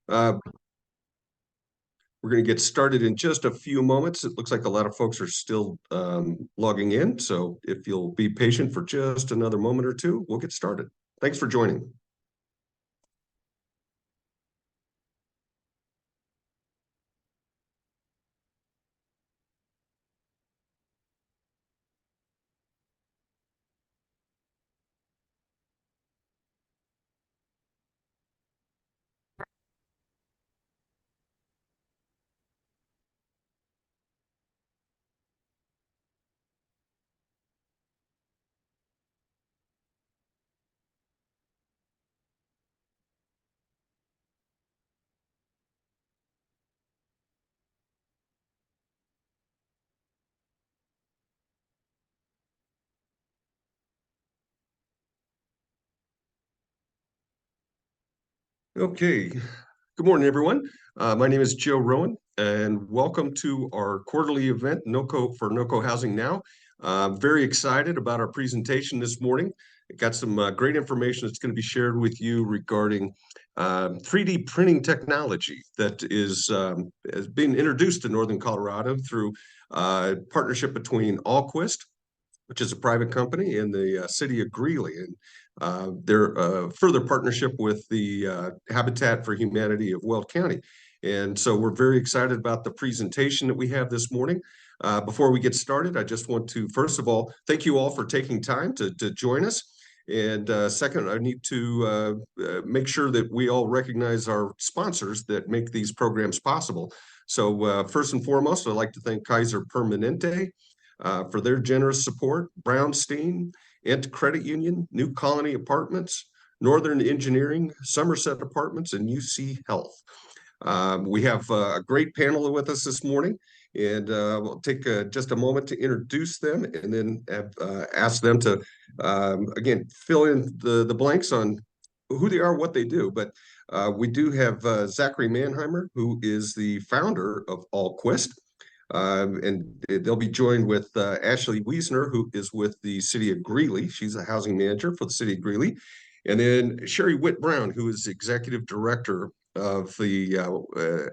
Uh, we're going to get started in just a few moments. It looks like a lot of folks are still logging in. So if you'll be patient for just another moment or two, we'll get started. Thanks for joining. Okay. Good morning, everyone. My name is Joe Rowan, and welcome to our quarterly event, NoCo for NoCo Housing Now. Very excited about our presentation this morning. Got some great information that's going to be shared with you regarding 3D printing technology that has been introduced to Northern Colorado through partnership between Alquist, which is a private company, in the City of Greeley. And their further partnership with the Habitat for Humanity of Weld County. And so we're very excited about the presentation that we have this morning. Before we get started, I just want to, first of all, thank you all for taking time to join us. And second, I need to make sure that we all recognize our sponsors that make these programs possible. So first and foremost, I'd like to thank Kaiser Permanente for their generous support, Brownstein, Ent Credit Union, New Colony Apartments, Northern Engineering, Somerset Apartments, and UC Health. We have a great panel with us this morning, and we'll take just a moment to introduce them and then ask them to, again, fill in the blanks on who they are, what they do. But we do have Zachary Mannheimer, who is the founder of Alquist. And they'll be joined with Ashley Wiesner, who is with the City of Greeley. She's a housing manager for the City of Greeley. And then Sherry Witt-Brown, who is executive director of the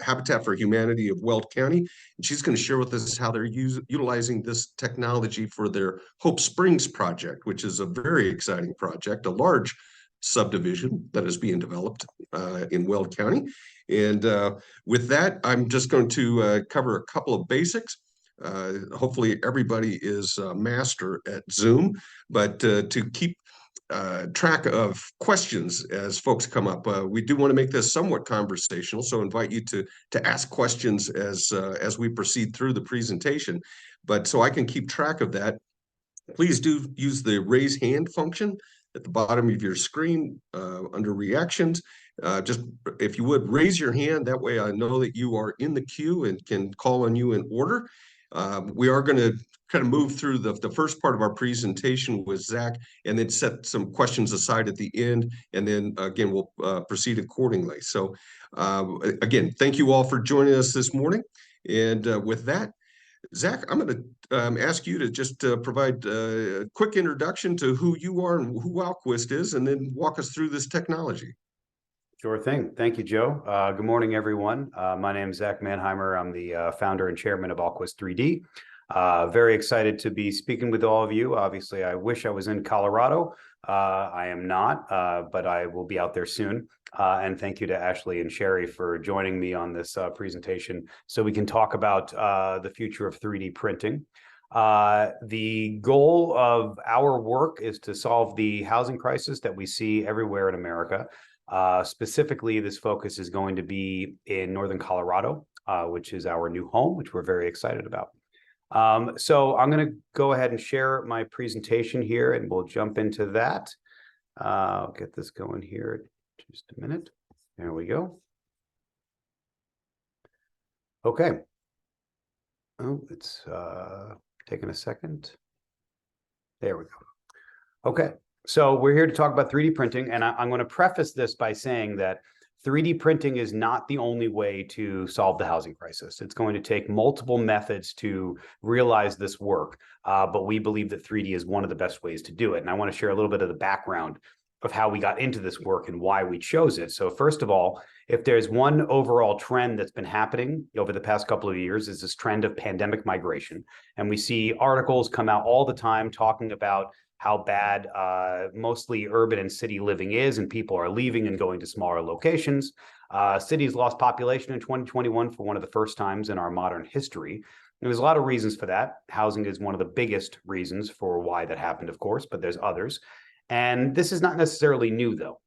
Habitat for Humanity of Weld County. And she's going to share with us how they're utilizing this technology for their Hope Springs project, which is a very exciting project, a large subdivision that is being developed in Weld County. And with that, I'm just going to cover a couple of basics. Hopefully everybody is a master at Zoom, but to keep track of questions as folks come up, we do want to make this somewhat conversational, so invite you to ask questions as we proceed through the presentation. But so I can keep track of that, please do use the raise hand function at the bottom of your screen under reactions. Just if you would raise your hand, that way I know that you are in the queue and can call on you in order. We are going to kind of move through the first part of our presentation with Zach and then set some questions aside at the end. And then again, we'll proceed accordingly. So again, thank you all for joining us this morning. And with that, Zach, I'm going to ask you to just provide a quick introduction to who you are and who Alquist is, and then walk us through this technology. Sure thing. Thank you, Joe. Good morning, everyone. My name is Zach Mannheimer. I'm the founder and chairman of Alquist 3D. Very excited to be speaking with all of you. Obviously, I wish I was in Colorado. I am not, but I will be out there soon. And thank you to Ashley and Sherry for joining me on this presentation so we can talk about the future of 3D printing. The goal of our work is to solve the housing crisis that we see everywhere in America. Specifically, this focus is going to be in Northern Colorado, which is our new home, which we're very excited about. So I'm going to go ahead and share my presentation here, and we'll jump into that. I'll get this going here in just a minute. There we go. Okay. Oh, it's taking a second. There we go. Okay. So we're here to talk about 3D printing, and I'm going to preface this by saying that 3D printing is not the only way to solve the housing crisis. It's going to take multiple methods to realize this work, but we believe that 3D is one of the best ways to do it. And I want to share a little bit of the background of how we got into this work and why we chose it. So first of all, if there's one overall trend that's been happening over the past couple of years, is this trend of pandemic migration. And we see articles come out all the time talking about how bad mostly urban and city living is, and people are leaving and going to smaller locations. Cities lost population in 2021 for one of the first times in our modern history. There's a lot of reasons for that. Housing is one of the biggest reasons for why that happened, of course, but there's others. And this is not necessarily new, though.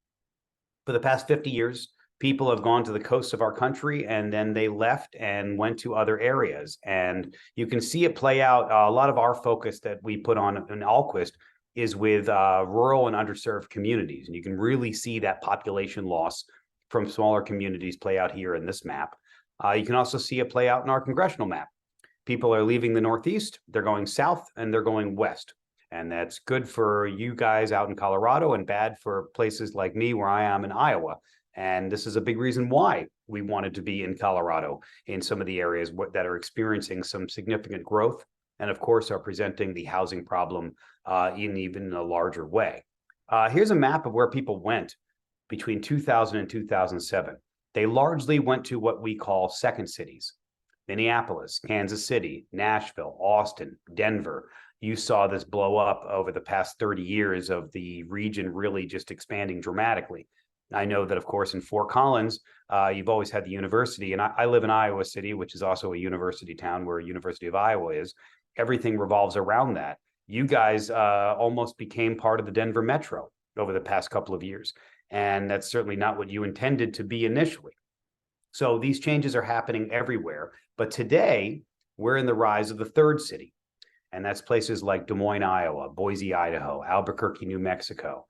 For the past 50 years, people have gone to the coasts of our country and then they left and went to other areas. And you can see it play out. A lot of our focus that we put on in Alquist is with rural and underserved communities. And you can really see that population loss from smaller communities play out here in this map. You can also see it play out in our congressional map. People are leaving the Northeast, they're going south, and they're going west. And that's good for you guys out in Colorado and bad for places like me where I am in Iowa. And this is a big reason why we wanted to be in Colorado in some of the areas that are experiencing some significant growth and, of course, are presenting the housing problem in even a larger way. Here's a map of where people went between 2000 and 2007. They largely went to what we call second cities. Minneapolis, Kansas City, Nashville, Austin, Denver. You saw this blow up over the past 30 years of the region really just expanding dramatically. I know that, of course, in Fort Collins, you've always had the university, and I live in Iowa City, which is also a university town where University of Iowa is. Everything revolves around that. You guys almost became part of the Denver Metro over the past couple of years, and that's certainly not what you intended to be initially. So these changes are happening everywhere. But today, we're in the rise of the third city. And that's places like Des Moines, Iowa, Boise, Idaho, Albuquerque, New Mexico,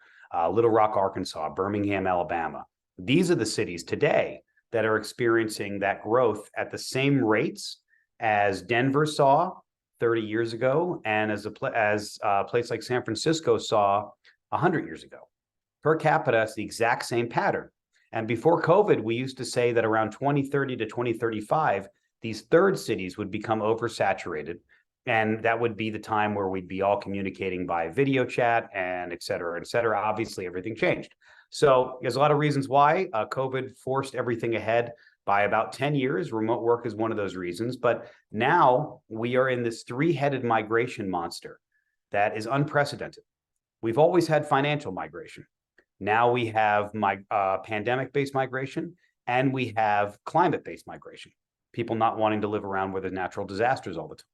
Little Rock, Arkansas, Birmingham, Alabama. These are the cities today that are experiencing that growth at the same rates as Denver saw 30 years ago and as a place like San Francisco saw 100 years ago. Per capita, it's the exact same pattern. And before COVID, we used to say that around 2030 to 2035, these third cities would become oversaturated. And that would be the time where we'd be all communicating by video chat and et cetera, et cetera. Obviously, everything changed. So there's a lot of reasons why COVID forced everything ahead by about 10 years. Remote work is one of those reasons. But now we are in this three-headed migration monster that is unprecedented. We've always had financial migration. Now we have pandemic-based migration, and we have climate-based migration, people not wanting to live around where there's natural disasters all the time.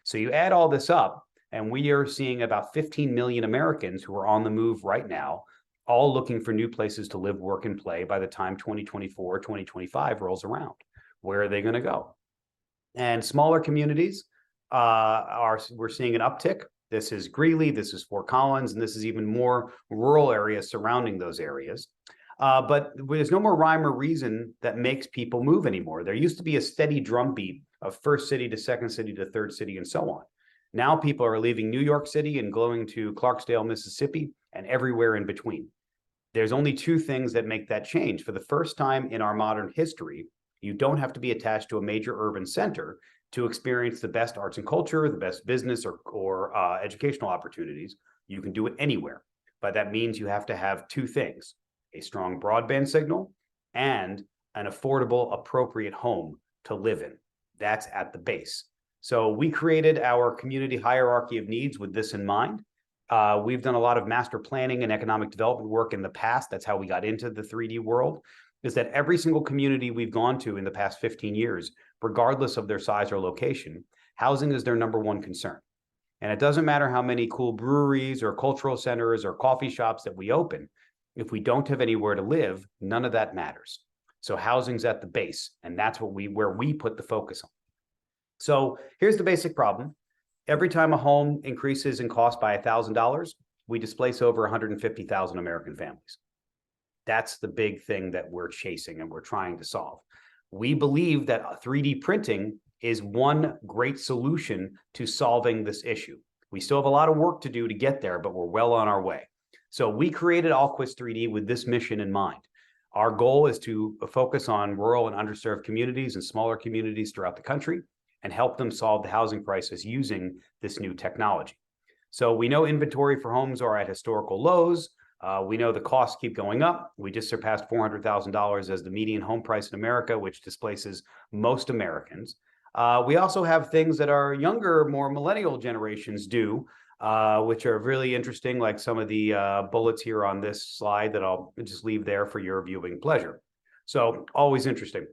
So you add all this up, and we are seeing about 15 million Americans who are on the move right now, all looking for new places to live, work, and play by the time 2024, 2025 rolls around. Where are they going to go? And smaller communities, we're seeing an uptick. This is Greeley, this is Fort Collins, and this is even more rural areas surrounding those areas. But there's no more rhyme or reason that makes people move anymore. There used to be a steady drumbeat of first city to second city to third city and so on. Now people are leaving New York City and going to Clarksdale, Mississippi, and everywhere in between. There's only two things that make that change. For the first time in our modern history, you don't have to be attached to a major urban center to experience the best arts and culture, the best business or educational opportunities. You can do it anywhere. But that means you have to have two things: a strong broadband signal and an affordable, appropriate home to live in. That's at the base. So we created our community hierarchy of needs with this in mind. We've done a lot of master planning and economic development work in the past. That's how we got into the 3D world, is that every single community we've gone to in the past 15 years, regardless of their size or location, housing is their number one concern. And it doesn't matter how many cool breweries or cultural centers or coffee shops that we open. If we don't have anywhere to live, none of that matters. So housing's at the base, and that's where we put the focus on. So here's the basic problem. Every time a home increases in cost by $1,000, we displace over 150,000 American families. That's the big thing that we're chasing and we're trying to solve. We believe that 3D printing is one great solution to solving this issue. We still have a lot of work to do to get there, but we're well on our way. So we created Alquist 3D with this mission in mind. Our goal is to focus on rural and underserved communities and smaller communities throughout the country and help them solve the housing crisis using this new technology. So we know inventory for homes are at historical lows. We know the costs keep going up. We just surpassed $400,000 as the median home price in America, which displaces most Americans. We also have things that our younger, more millennial generations do, which are really interesting, like some of the bullets here on this slide that I'll just leave there for your viewing pleasure. So always interesting.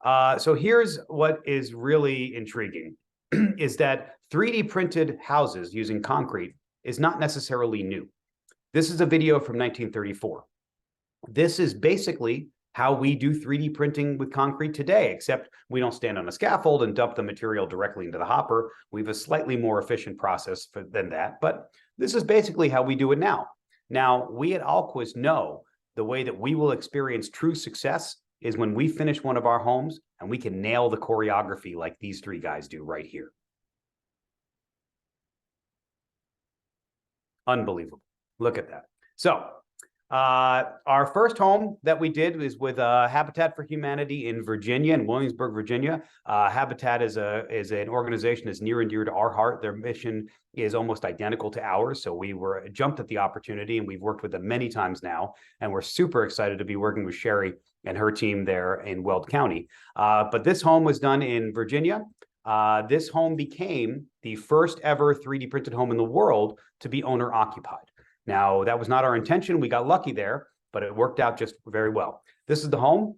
So here's what is really intriguing, is that 3D printed houses using concrete is not necessarily new. This is a video from 1934. This is basically how we do 3D printing with concrete today, except we don't stand on a scaffold and dump the material directly into the hopper. We have a slightly more efficient process than that, but this is basically how we do it now. Now, we at Alquist know the way that we will experience true success is when we finish one of our homes and we can nail the choreography like these three guys do right here. Unbelievable. Look at that. So our first home that we did was with Habitat for Humanity in Virginia, in Williamsburg, Virginia. Habitat is an organization that's near and dear to our heart. Their mission is almost identical to ours. So we were jumped at the opportunity, and we've worked with them many times now. And we're super excited to be working with Sherry and her team there in Weld County. But this home was done in Virginia. This home became the first ever 3D printed home in the world to be owner occupied. Now, that was not our intention. We got lucky there, but it worked out just very well. This is the home.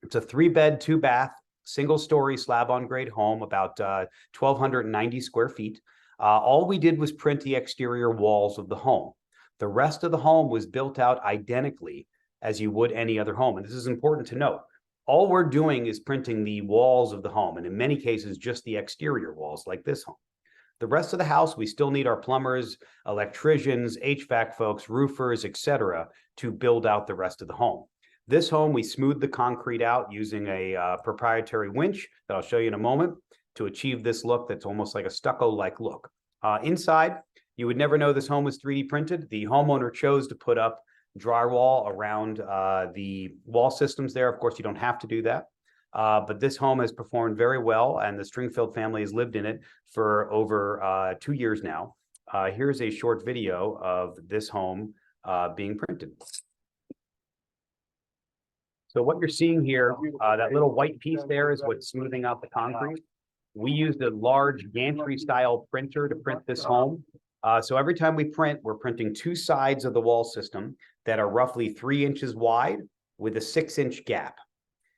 It's a 3-bed, 2-bath, single-story slab-on-grade home, about 1,290 square feet. All we did was print the exterior walls of the home. The rest of the home was built out identically as you would any other home. And this is important to note. All we're doing is printing the walls of the home, and in many cases, just the exterior walls, like this home. The rest of the house, we still need our plumbers, electricians, HVAC folks, roofers, etc., to build out the rest of the home. This home, we smoothed the concrete out using a proprietary winch that I'll show you in a moment to achieve this look that's almost like a stucco-like look. Inside, you would never know this home was 3D printed. The homeowner chose to put up drywall around the wall systems there. Of course, you don't have to do that. But this home has performed very well, and the Stringfield family has lived in it for over 2 years now. Here's a short video of this home being printed. So what you're seeing here, that little white piece there is what's smoothing out the concrete. We used a large gantry-style printer to print this home. So every time we print, we're printing 2 sides of the wall system that are roughly 3 inches wide with a 6-inch gap.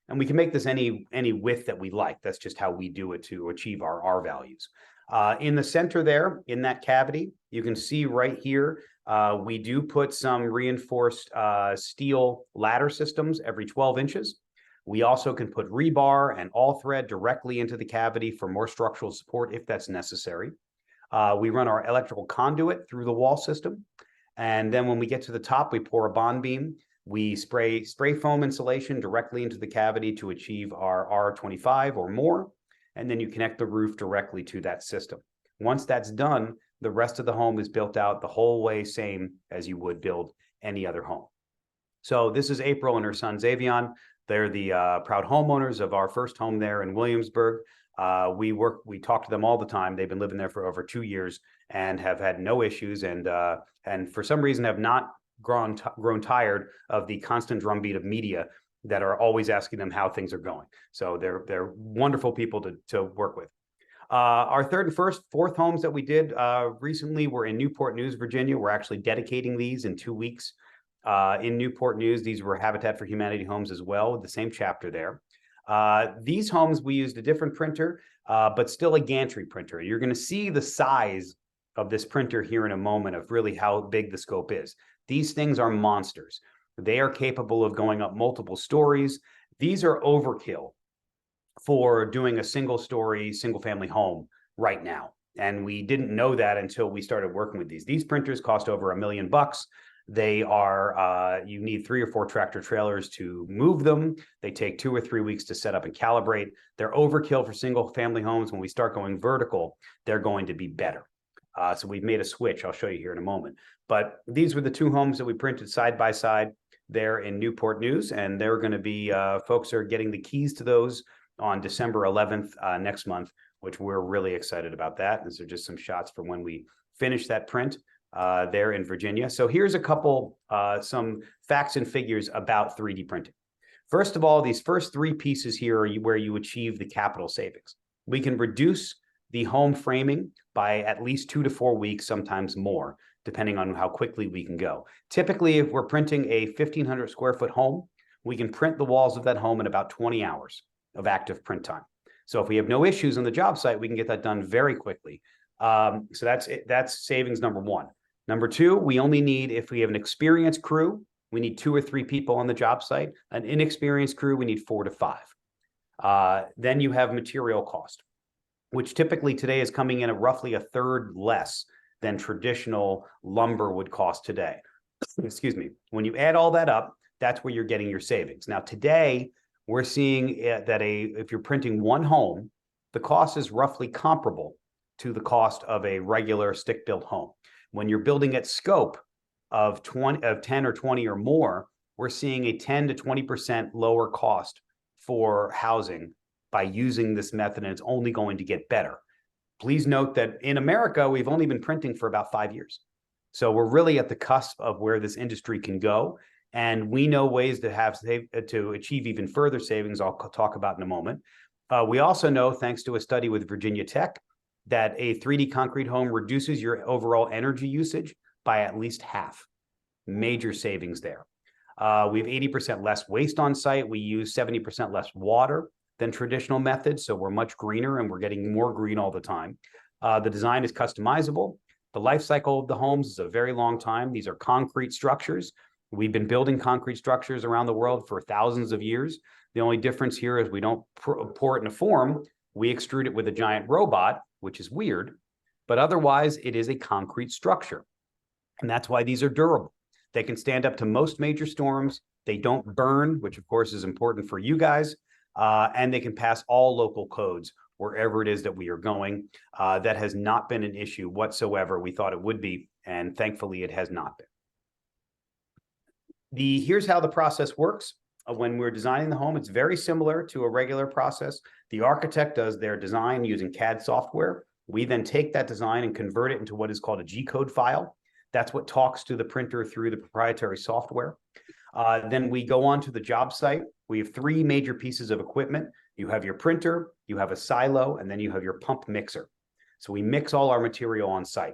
And we can make this any width that we like. That's just how we do it to achieve our R values. In the center there, in that cavity, you can see right here, we do put some reinforced steel ladder systems every 12 inches. We also can put rebar and all thread directly into the cavity for more structural support if that's necessary. We run our electrical conduit through the wall system. And then when we get to the top, we pour a bond beam. We spray foam insulation directly into the cavity to achieve our R25 or more, and then you connect the roof directly to that system. Once that's done, the rest of the home is built out the whole way same as you would build any other home. So this is April and her son Xavion. They're the proud homeowners of our first home there in Williamsburg. We talk to them all the time. They've been living there for over 2 years and have had no issues, and for some reason have not grown tired of the constant drumbeat of media that are always asking them how things are going. So they're wonderful people to work with. Our third and fourth homes that we did recently were in Newport News, Virginia. We're actually dedicating these in 2 weeks. In Newport News, these were Habitat for Humanity homes as well, the same chapter there. These homes, we used a different printer, but still a gantry printer. You're going to see the size of this printer here in a moment of really how big the scope is. These things are monsters. They are capable of going up multiple stories. These are overkill for doing a single-story, single-family home right now. And we didn't know that until we started working with these. These printers cost over $1 million. They are, you need 3 or 4 tractor trailers to move them. They take 2 or 3 weeks to set up and calibrate. They're overkill for single-family homes. When we start going vertical, they're going to be better. So we've made a switch. I'll show you here in a moment. But these were the 2 homes that we printed side by side there in Newport News. And they're going to be, folks are getting the keys to those on December 11th next month, which we're really excited about that. These are just some shots from when we finish that print. there in Virginia. So here's a couple, some facts and figures about 3D printing. First of all, these first three pieces here are where you achieve the capital savings. We can reduce the home framing by at least 2 to 4 weeks, sometimes more, depending on how quickly we can go. Typically, if we're printing a 1,500 square foot home, we can print the walls of that home in about 20 hours of active print time. So if we have no issues on the job site, we can get that done very quickly. So that's savings number one. Number two, we only need, if we have an experienced crew, we need 2 or 3 people on the job site. An inexperienced crew, we need 4 to 5. Then you have material cost, which typically today is coming in at roughly a third less than traditional lumber would cost today. Excuse me. When you add all that up, that's where you're getting your savings. Now, today, we're seeing that if you're printing one home, the cost is roughly comparable to the cost of a regular stick-built home. When you're building at scope of 10 or 20 or more, we're seeing a 10 to 20% lower cost for housing by using this method, and it's only going to get better. Please note that in America, we've only been printing for about 5 years. So we're really at the cusp of where this industry can go. And we know ways to achieve even further savings I'll talk about in a moment. We also know, thanks to a study with Virginia Tech, that a 3D concrete home reduces your overall energy usage by at least half. Major savings there. We have 80% less waste on site. We use 70% less water than traditional methods. So we're much greener and we're getting more green all the time. The design is customizable. The life cycle of the homes is a very long time. These are concrete structures. We've been building concrete structures around the world for thousands of years. The only difference here is we don't pour it in a form. We extrude it with a giant robot, which is weird, but otherwise it is a concrete structure. And that's why these are durable. They can stand up to most major storms. They don't burn, which of course is important for you guys. And they can pass all local codes wherever it is that we are going. That has not been an issue whatsoever. We thought it would be, and thankfully it has not been. Here's how the process works. When we're designing the home, it's very similar to a regular process. The architect does their design using CAD software. We then take that design and convert it into what is called a G-code file. That's what talks to the printer through the proprietary software. Then we go on to the job site. We have 3 major pieces of equipment. You have your printer, you have a silo, and then you have your pump mixer. So we mix all our material on site.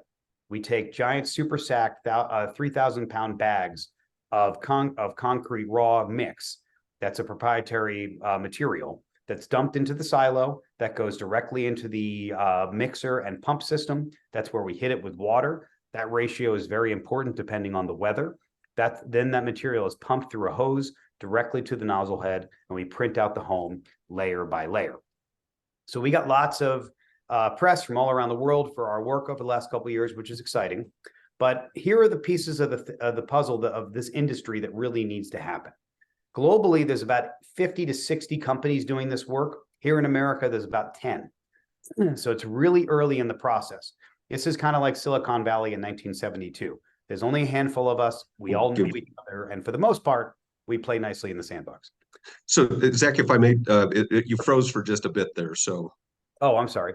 We take giant super sack 3,000-pound bags of concrete raw mix. That's a proprietary material that's dumped into the silo that goes directly into the mixer and pump system. That's where we hit it with water. That ratio is very important depending on the weather. Then that material is pumped through a hose directly to the nozzle head, and we print out the home layer by layer. So we got lots of press from all around the world for our work over the last couple of years, which is exciting. But here are the pieces of the puzzle of this industry that really needs to happen. Globally, there's about 50 to 60 companies doing this work. Here in America, there's about 10. So it's really early in the process. This is kind of like Silicon Valley in 1972. There's only a handful of us. We all know each other. And for the most part, we play nicely in the sandbox. So, Zach, if I may, you froze for just a bit there. So, oh, I'm sorry.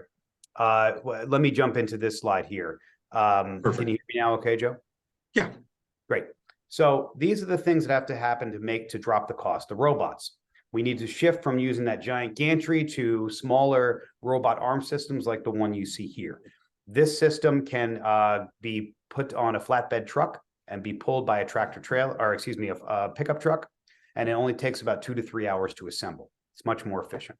Let me jump into this slide here. Can you hear me now okay, Joe? Yeah. Great. So these are the things that have to happen to drop the cost. The robots. We need to shift from using that giant gantry to smaller robot arm systems like the one you see here. This system can be put on a flatbed truck and be pulled by a tractor trailer, or excuse me, a pickup truck, and it only takes about 2 to 3 hours to assemble. It's much more efficient.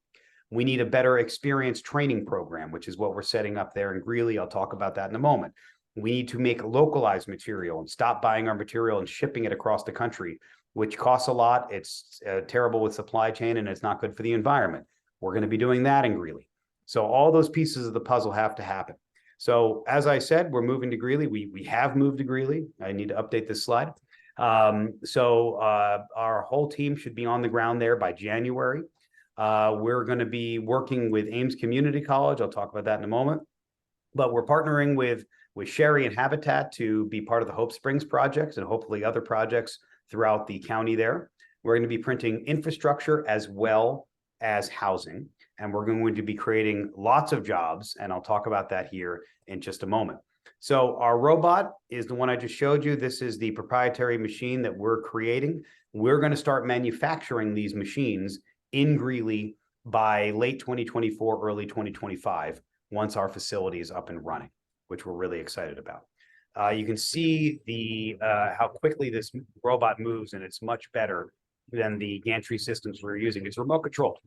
We need a better experience training program, which is what we're setting up there in Greeley. I'll talk about that in a moment. We need to make localized material and stop buying our material and shipping it across the country, which costs a lot. It's terrible with supply chain, and it's not good for the environment. We're going to be doing that in Greeley. So all those pieces of the puzzle have to happen. So as I said, we're moving to Greeley. We have moved to Greeley. I need to update this slide. Our whole team should be on the ground there by January. We're going to be working with Ames Community College. I'll talk about that in a moment. But we're partnering with Sherry and Habitat to be part of the Hope Springs projects and hopefully other projects throughout the county there. We're going to be printing infrastructure as well as housing. And we're going to be creating lots of jobs. And I'll talk about that here in just a moment. So our robot is the one I just showed you. This is the proprietary machine that we're creating. We're going to start manufacturing these machines in Greeley by late 2024, early 2025, once our facility is up and running, which we're really excited about. You can see the how quickly this robot moves, and it's much better than the gantry systems we're using. It's remote controlled.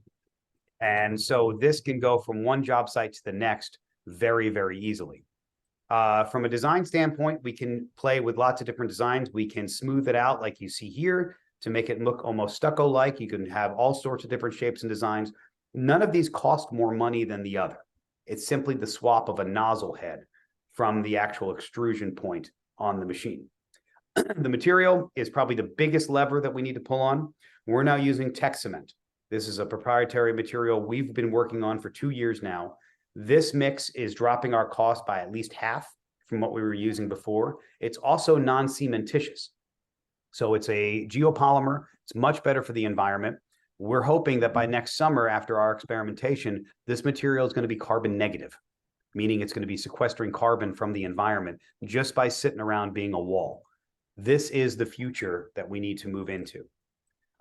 And so this can go from one job site to the next very, very easily. From a design standpoint, we can play with lots of different designs. We can smooth it out like you see here to make it look almost stucco-like. You can have all sorts of different shapes and designs. None of these cost more money than the other. It's simply the swap of a nozzle head from the actual extrusion point on the machine. The material is probably the biggest lever that we need to pull on. We're now using tech cement. This is a proprietary material we've been working on for 2 years now. This mix is dropping our cost by at least half from what we were using before. It's also non-cementitious. So it's a geopolymer. It's much better for the environment. We're hoping that by next summer, after our experimentation, this material is going to be carbon negative, meaning it's going to be sequestering carbon from the environment just by sitting around being a wall. This is the future that we need to move into.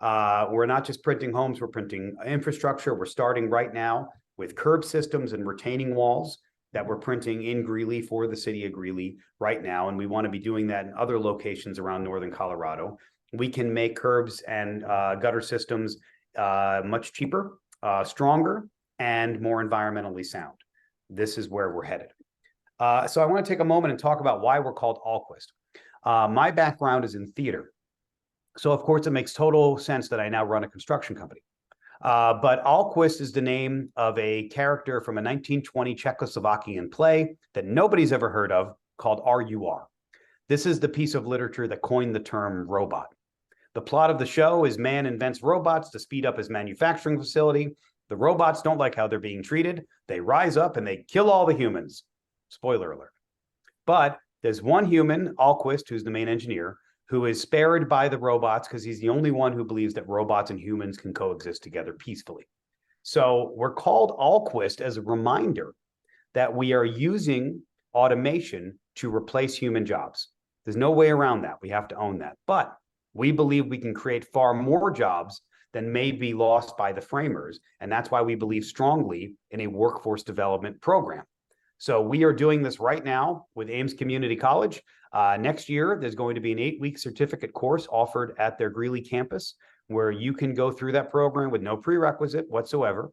We're not just printing homes, we're printing infrastructure. We're starting right now with curb systems and retaining walls that we're printing in Greeley for the city of Greeley right now. And we want to be doing that in other locations around northern Colorado. We can make curbs and gutter systems much cheaper, stronger, and more environmentally sound. This is where we're headed. So I want to take a moment and talk about why we're called Alquist. My background is in theater. So of course it makes total sense that I now run a construction company. But Alquist is the name of a character from a 1920 Czechoslovakian play that nobody's ever heard of called RUR. This is the piece of literature that coined the term robot. The plot of the show is man invents robots to speed up his manufacturing facility. The robots don't like how they're being treated. They rise up and they kill all the humans. Spoiler alert. But there's one human, Alquist, who's the main engineer, who is spared by the robots because he's the only one who believes that robots and humans can coexist together peacefully. So we're called Alquist as a reminder that we are using automation to replace human jobs. There's no way around that. We have to own that. But we believe we can create far more jobs than may be lost by the framers. And that's why we believe strongly in a workforce development program. So we are doing this right now with Ames Community College. Next year, there's going to be an 8-week certificate course offered at their Greeley campus where you can go through that program with no prerequisite whatsoever.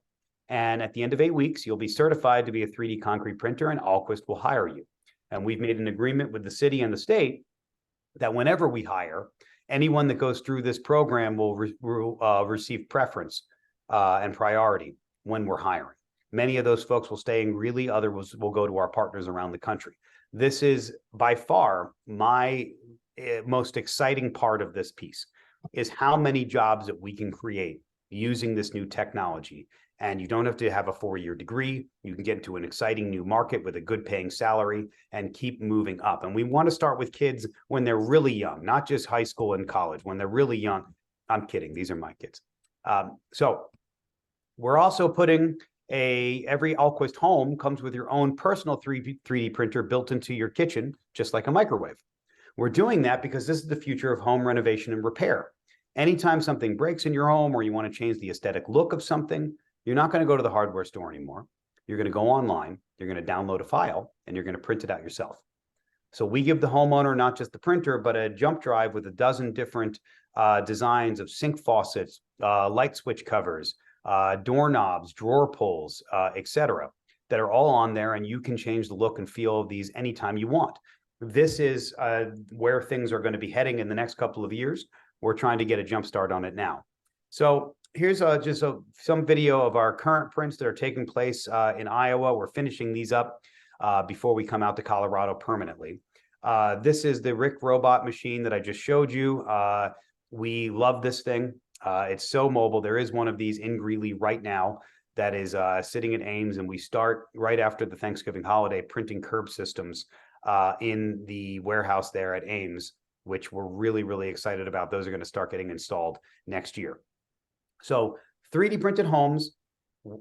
And at the end of 8 weeks, you'll be certified to be a 3D concrete printer, and Alquist will hire you. And we've made an agreement with the city and the state that whenever we hire, anyone that goes through this program will receive preference and priority when we're hiring. Many of those folks will stay in Greeley, others will go to our partners around the country. This is by far my most exciting part of this piece, is how many jobs that we can create using this new technology. And you don't have to have a 4-year degree. You can get into an exciting new market with a good paying salary and keep moving up. And we want to start with kids when they're really young, not just high school and college, when they're really young. I'm kidding. These are my kids. So we're also putting every Alquist home comes with your own personal 3D printer built into your kitchen, just like a microwave. We're doing that because this is the future of home renovation and repair. Anytime something breaks in your home or you want to change the aesthetic look of something, you're not going to go to the hardware store anymore. You're going to go online, you're going to download a file, and you're going to print it out yourself. So we give the homeowner not just the printer, but a jump drive with a dozen different designs of sink faucets, light switch covers, doorknobs, drawer pulls, etc., that are all on there, and you can change the look and feel of these anytime you want. This is where things are going to be heading in the next couple of years. We're trying to get a jump start on it now. So here's just some video of our current prints that are taking place in Iowa. We're finishing these up before we come out to Colorado permanently. This is the Rick robot machine that I just showed you. We love this thing. It's so mobile. There is one of these in Greeley right now that is sitting at Ames, and we start right after the Thanksgiving holiday printing curb systems in the warehouse there at Ames, which we're really, really excited about. Those are going to start getting installed next year. So 3D printed homes,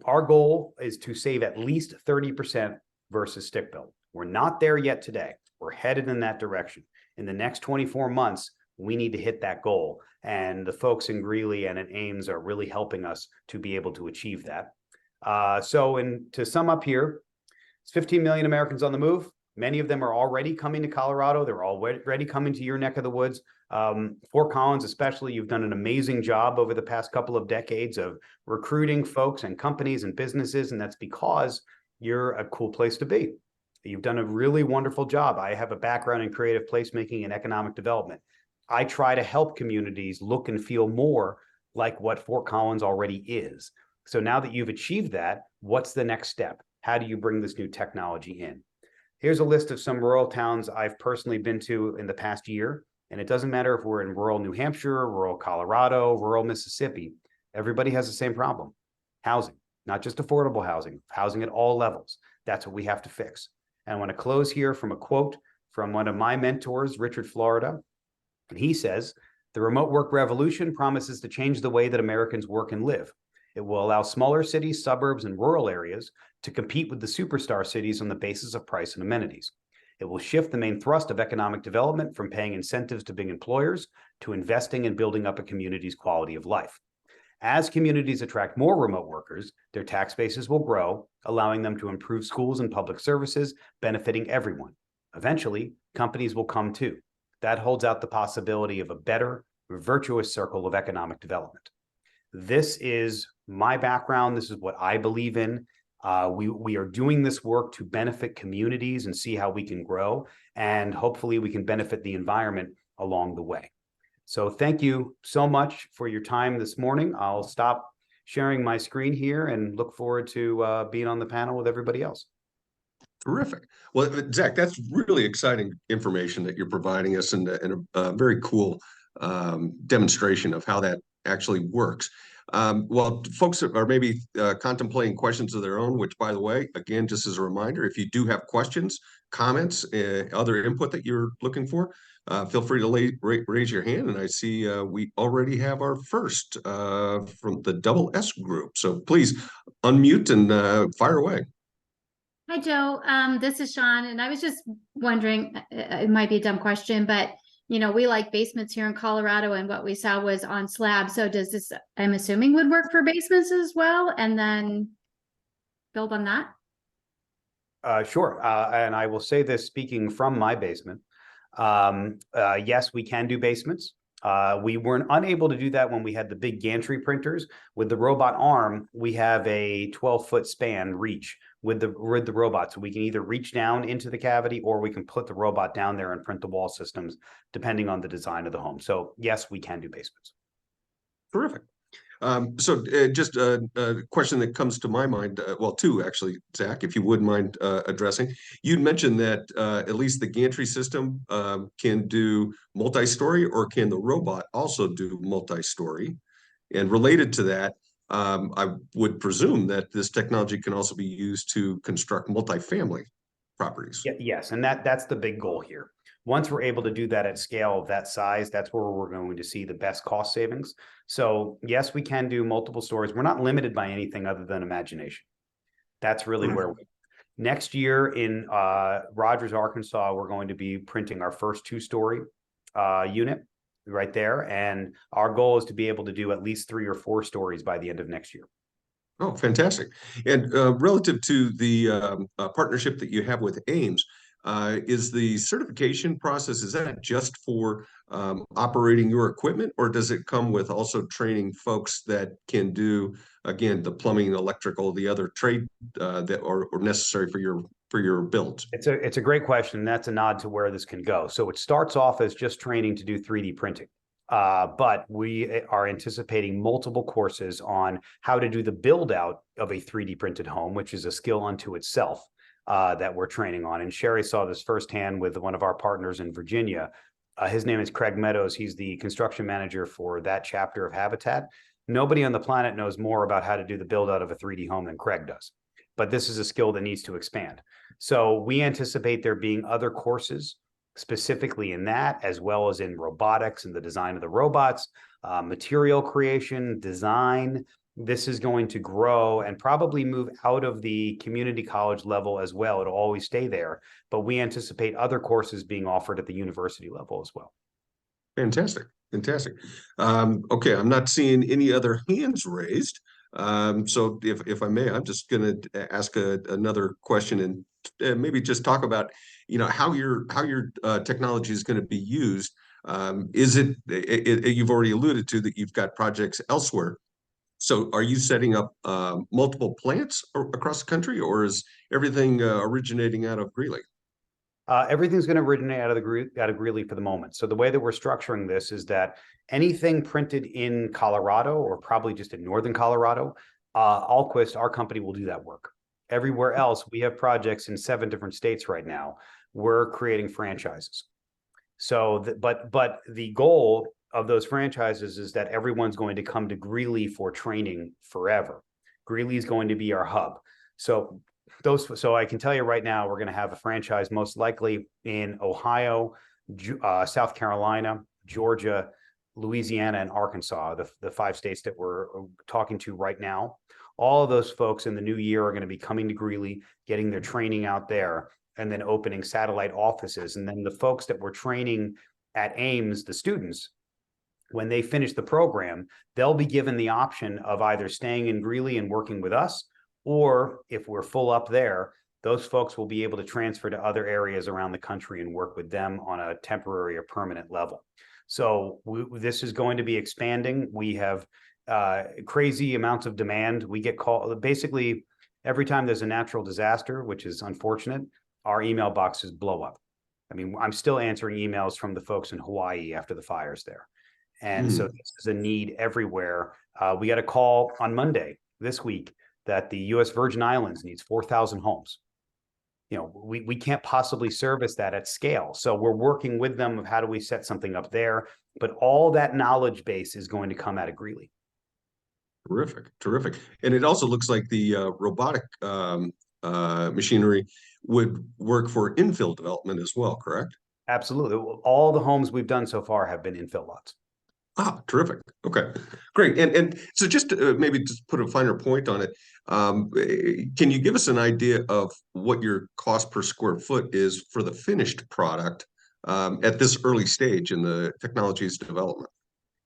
our goal is to save at least 30% versus stick built. We're not there yet today. We're headed in that direction. In the next 24 months, we need to hit that goal. And the folks in Greeley and in Ames are really helping us to be able to achieve that. To sum up here, it's 15 million Americans on the move. Many of them are already coming to Colorado. They're already coming to your neck of the woods. Fort Collins, especially, you've done an amazing job over the past couple of decades of recruiting folks and companies and businesses, and that's because you're a cool place to be. You've done a really wonderful job. I have a background in creative placemaking and economic development. I try to help communities look and feel more like what Fort Collins already is. So now that you've achieved that, what's the next step? How do you bring this new technology in? Here's a list of some rural towns I've personally been to in the past year. And it doesn't matter if we're in rural New Hampshire, rural Colorado, rural Mississippi, everybody has the same problem. Housing, not just affordable housing, housing at all levels. That's what we have to fix. And I want to close here from a quote from one of my mentors, Richard Florida. And he says, "The remote work revolution promises to change the way that Americans work and live. It will allow smaller cities, suburbs, and rural areas to compete with the superstar cities on the basis of price and amenities. It will shift the main thrust of economic development from paying incentives to big employers to investing and building up a community's quality of life. As communities attract more remote workers, their tax bases will grow, allowing them to improve schools and public services, benefiting everyone. Eventually, companies will come too. That holds out the possibility of a better, virtuous circle of economic development." This is my background. This is what I believe in. We are doing this work to benefit communities and see how we can grow, and hopefully we can benefit the environment along the way. So thank you so much for your time this morning. I'll stop sharing my screen here and look forward to being on the panel with everybody else. Terrific. Well, Zach, that's really exciting information that you're providing us, and a very cool demonstration of how that actually works. Well, folks are maybe contemplating questions of their own, which, by the way, again, just as a reminder, if you do have questions, comments, other input that you're looking for, feel free to raise your hand. And I see we already have our first from the Double S group. So please unmute and fire away. Hi, Joe. This is Sean, and I was just wondering, it might be a dumb question, but we like basements here in Colorado, and what we saw was on slab. So does this, I'm assuming, would work for basements as well, and then build on that? Sure. And I will say this, speaking from my basement, yes, we can do basements. We weren't unable to do that when we had the big gantry printers. With the robot arm, we have a 12-foot span reach with the robot. So we can either reach down into the cavity, or we can put the robot down there and print the wall systems, depending on the design of the home. So yes, we can do basements. Terrific. Just a question that comes to my mind, well, two actually, Zach, if you wouldn't mind addressing. You'd mentioned that at least the gantry system can do multi-story, or can the robot also do multi-story? And related to that, I would presume that this technology can also be used to construct multifamily properties. Yes, and that's the big goal here. Once we're able to do that at scale of that size, that's where we're going to see the best cost savings. So yes, we can do multiple stories. We're not limited by anything other than imagination. That's really where we. Next year in Rogers, Arkansas, we're going to be printing our first 2-story unit right there. And our goal is to be able to do at least 3 or 4 stories by the end of next year. Oh, fantastic. And relative to the partnership that you have with Ames, is the certification process, is that just for operating your equipment, or does it come with also training folks that can do, again, the plumbing, electrical, the other trade that are necessary for your builds? It's a great question. That's a nod to where this can go. So it starts off as just training to do 3D printing. But we are anticipating multiple courses on how to do the build out of a 3D printed home, which is a skill unto itself that we're training on. And Sherry saw this firsthand with one of our partners in Virginia. His name is Craig Meadows. He's the construction manager for that chapter of Habitat. Nobody on the planet knows more about how to do the build out of a 3D home than Craig does. But this is a skill that needs to expand. So we anticipate there being other courses specifically in that, as well as in robotics and the design of the robots, material creation, design, this is going to grow and probably move out of the community college level as well. It'll always stay there, but we anticipate other courses being offered at the university level as well. Fantastic, fantastic. Okay, I'm not seeing any other hands raised. So if I may, I'm just going to ask another question and maybe just talk about, how your technology is going to be used. You've already alluded to that you've got projects elsewhere. So are you setting up multiple plants across the country, or is everything originating out of Greeley? Everything's going to originate out of Greeley for the moment. So the way that we're structuring this is that anything printed in Colorado, or probably just in northern Colorado, Alquist, our company, will do that work. Everywhere else, we have projects in 7 different states right now. We're creating franchises. So, but the goal of those franchises is that everyone's going to come to Greeley for training forever. Greeley is going to be our hub. So I can tell you right now, we're going to have a franchise most likely in Ohio, South Carolina, Georgia, Louisiana, and Arkansas, the 5 states that we're talking to right now. All of those folks in the new year are going to be coming to Greeley, getting their training out there, and then opening satellite offices. And then the folks that we're training at Ames, the students, when they finish the program, they'll be given the option of either staying in Greeley and working with us, or if we're full up there, those folks will be able to transfer to other areas around the country and work with them on a temporary or permanent level. So this is going to be expanding. We have crazy amounts of demand. We get called basically every time there's a natural disaster, which is unfortunate, our email boxes blow up. I mean, I'm still answering emails from the folks in Hawaii after the fires there. And so this is a need everywhere. We got a call on Monday this week that the U.S. Virgin Islands needs 4,000 homes. We can't possibly service that at scale. So we're working with them of how do we set something up there. But all that knowledge base is going to come out of Greeley. Terrific, terrific. And it also looks like the robotic machinery would work for infill development as well, correct? Absolutely. All the homes we've done so far have been infill lots. Ah, terrific. Okay, great. And so just maybe just put a finer point on it. Can you give us an idea of what your cost per square foot is for the finished product at this early stage in the technology's development?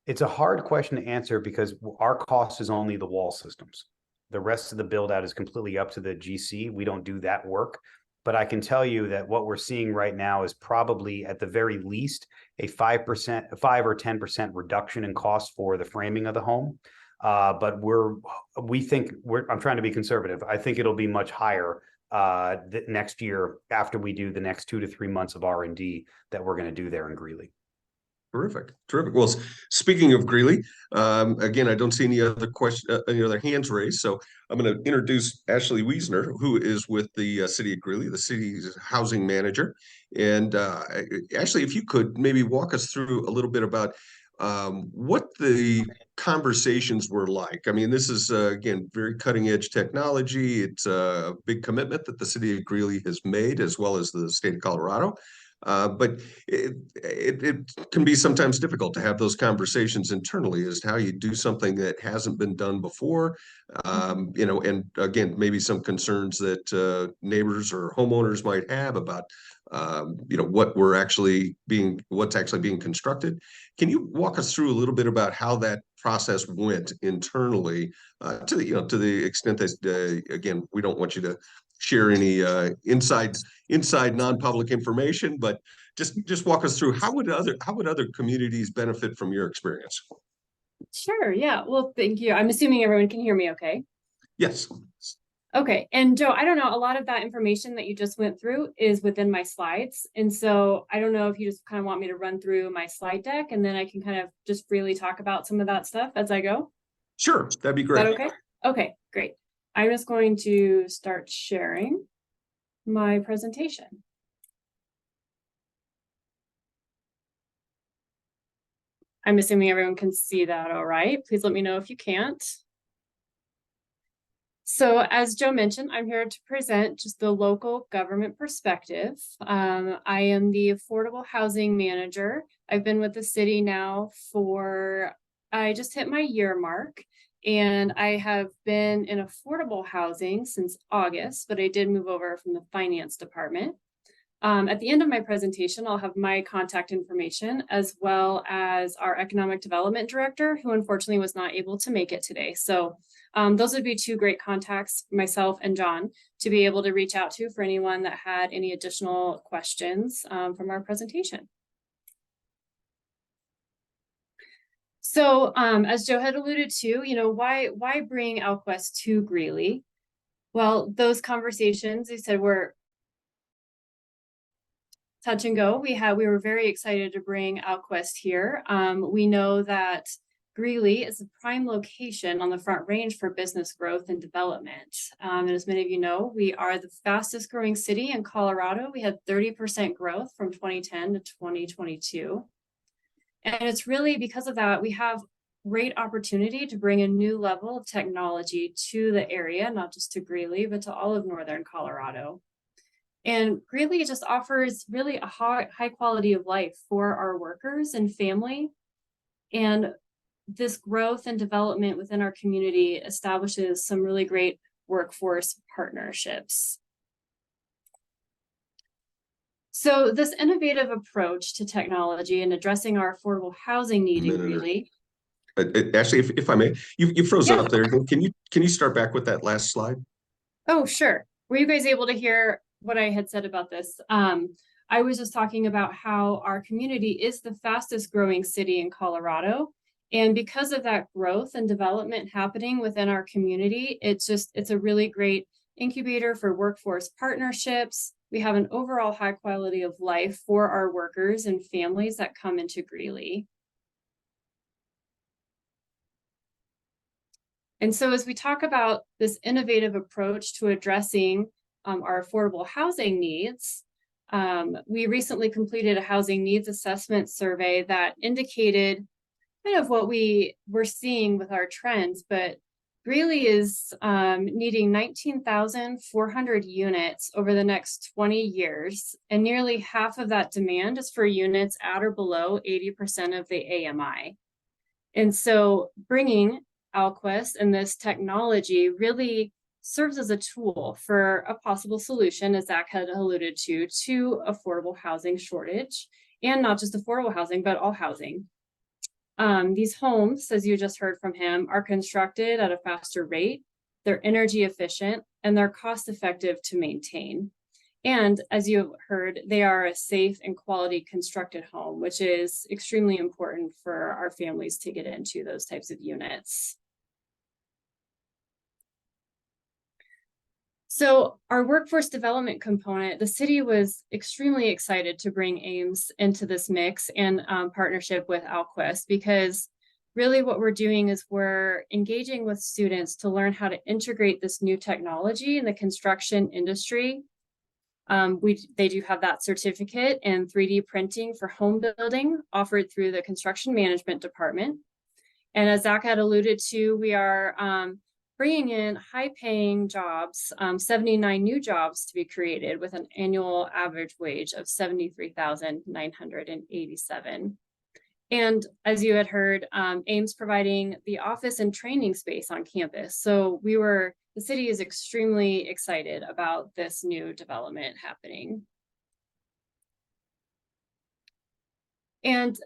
It's a hard question to answer because our cost is only the wall systems. The rest of the build out is completely up to the GC. We don't do that work. But I can tell you that what we're seeing right now is probably at the very least a 5 or 10% reduction in cost for the framing of the home. But I'm trying to be conservative. I think it'll be much higher next year after we do the next 2 to 3 months of R&D that we're going to do there in Greeley. Terrific, terrific. Well, speaking of Greeley, again, I don't see any other hands raised, so I'm going to introduce Ashley Wiesner, who is with the City of Greeley, the city's housing manager. And Ashley, if you could maybe walk us through a little bit about what the conversations were like. I mean, this is again very cutting edge technology. It's a big commitment that the City of Greeley has made, as well as the state of Colorado. But it can be sometimes difficult to have those conversations internally as to how you do something that hasn't been done before. And again, maybe some concerns that neighbors or homeowners might have about what's actually being constructed. Can you walk us through a little bit about how that process went internally to the extent that again, we don't want you to share any inside non-public information, but just walk us through how would other communities benefit from your experience? Sure. Yeah. Well, thank you. I'm assuming everyone can hear me okay. Yes. Okay. And Joe, I don't know, a lot of that information that you just went through is within my slides. And so I don't know if you just kind of want me to run through my slide deck and then I can kind of just freely talk about some of that stuff as I go. Sure. That'd be great. Is that okay? Okay, great. I'm just going to start sharing my presentation. I'm assuming everyone can see that all right. Please let me know if you can't. So as Joe mentioned, I'm here to present just the local government perspective. I am the affordable housing manager. I've been with the city now I just hit my year mark. And I have been in affordable housing since August, but I did move over from the finance department. At the end of my presentation, I'll have my contact information as well as our economic development director, who unfortunately was not able to make it today. So those would be two great contacts, myself and John, to be able to reach out to for anyone that had any additional questions from our presentation. So as Joe had alluded to, why bring Alquist to Greeley? Well, those conversations, he said, were touch and go. We were very excited to bring Alquist here. We know that Greeley is a prime location on the Front Range for business growth and development. And as many of you know, we are the fastest growing city in Colorado. We had 30% growth from 2010 to 2022. And it's really because of that, we have great opportunity to bring a new level of technology to the area, not just to Greeley, but to all of Northern Colorado. And Greeley just offers really a high quality of life for our workers and family. And this growth and development within our community establishes some really great workforce partnerships. So this innovative approach to technology and addressing our affordable housing need in Greeley. Actually, if I may, you froze Yeah. up there. Can you start back with that last slide? Oh, sure. Were you guys able to hear what I had said about this? I was just talking about how our community is the fastest growing city in Colorado. And because of that growth and development happening within our community, it's a really great incubator for workforce partnerships. We have an overall high quality of life for our workers and families that come into Greeley. And so as we talk about this innovative approach to addressing our affordable housing needs, we recently completed a housing needs assessment survey that indicated kind of what we were seeing with our trends, but Greeley is needing 19,400 units over the next 20 years, and nearly half of that demand is for units at or below 80% of the AMI. And so bringing Alquist and this technology really serves as a tool for a possible solution, as Zach had alluded to affordable housing shortage, and not just affordable housing, but all housing. These homes, as you just heard from him, are constructed at a faster rate, they're energy efficient, and they're cost effective to maintain. And as you heard, they are a safe and quality constructed home, which is extremely important for our families to get into those types of units. So our workforce development component, the city was extremely excited to bring Ames into this mix and partnership with Alquist, because really what we're doing is we're engaging with students to learn how to integrate this new technology in the construction industry. They do have that certificate in 3D printing for home building offered through the construction management department. And as Zach had alluded to, we are bringing in high-paying jobs, 79 new jobs to be created with an annual average wage of $73,987. And as you had heard, Ames providing the office and training space on campus. So the city is extremely excited about this new development happening. And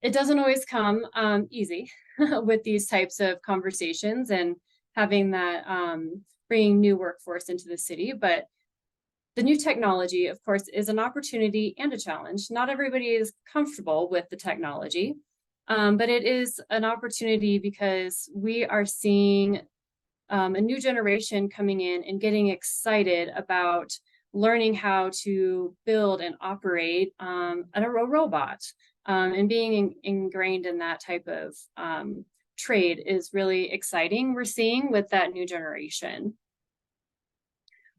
it doesn't always come easy with these types of conversations and having that, bringing new workforce into the city. But the new technology, of course, is an opportunity and a challenge. Not everybody is comfortable with the technology, but it is an opportunity because we are seeing a new generation coming in and getting excited about learning how to build and operate a robot, and being ingrained in that type of trade is really exciting. We're seeing with that new generation.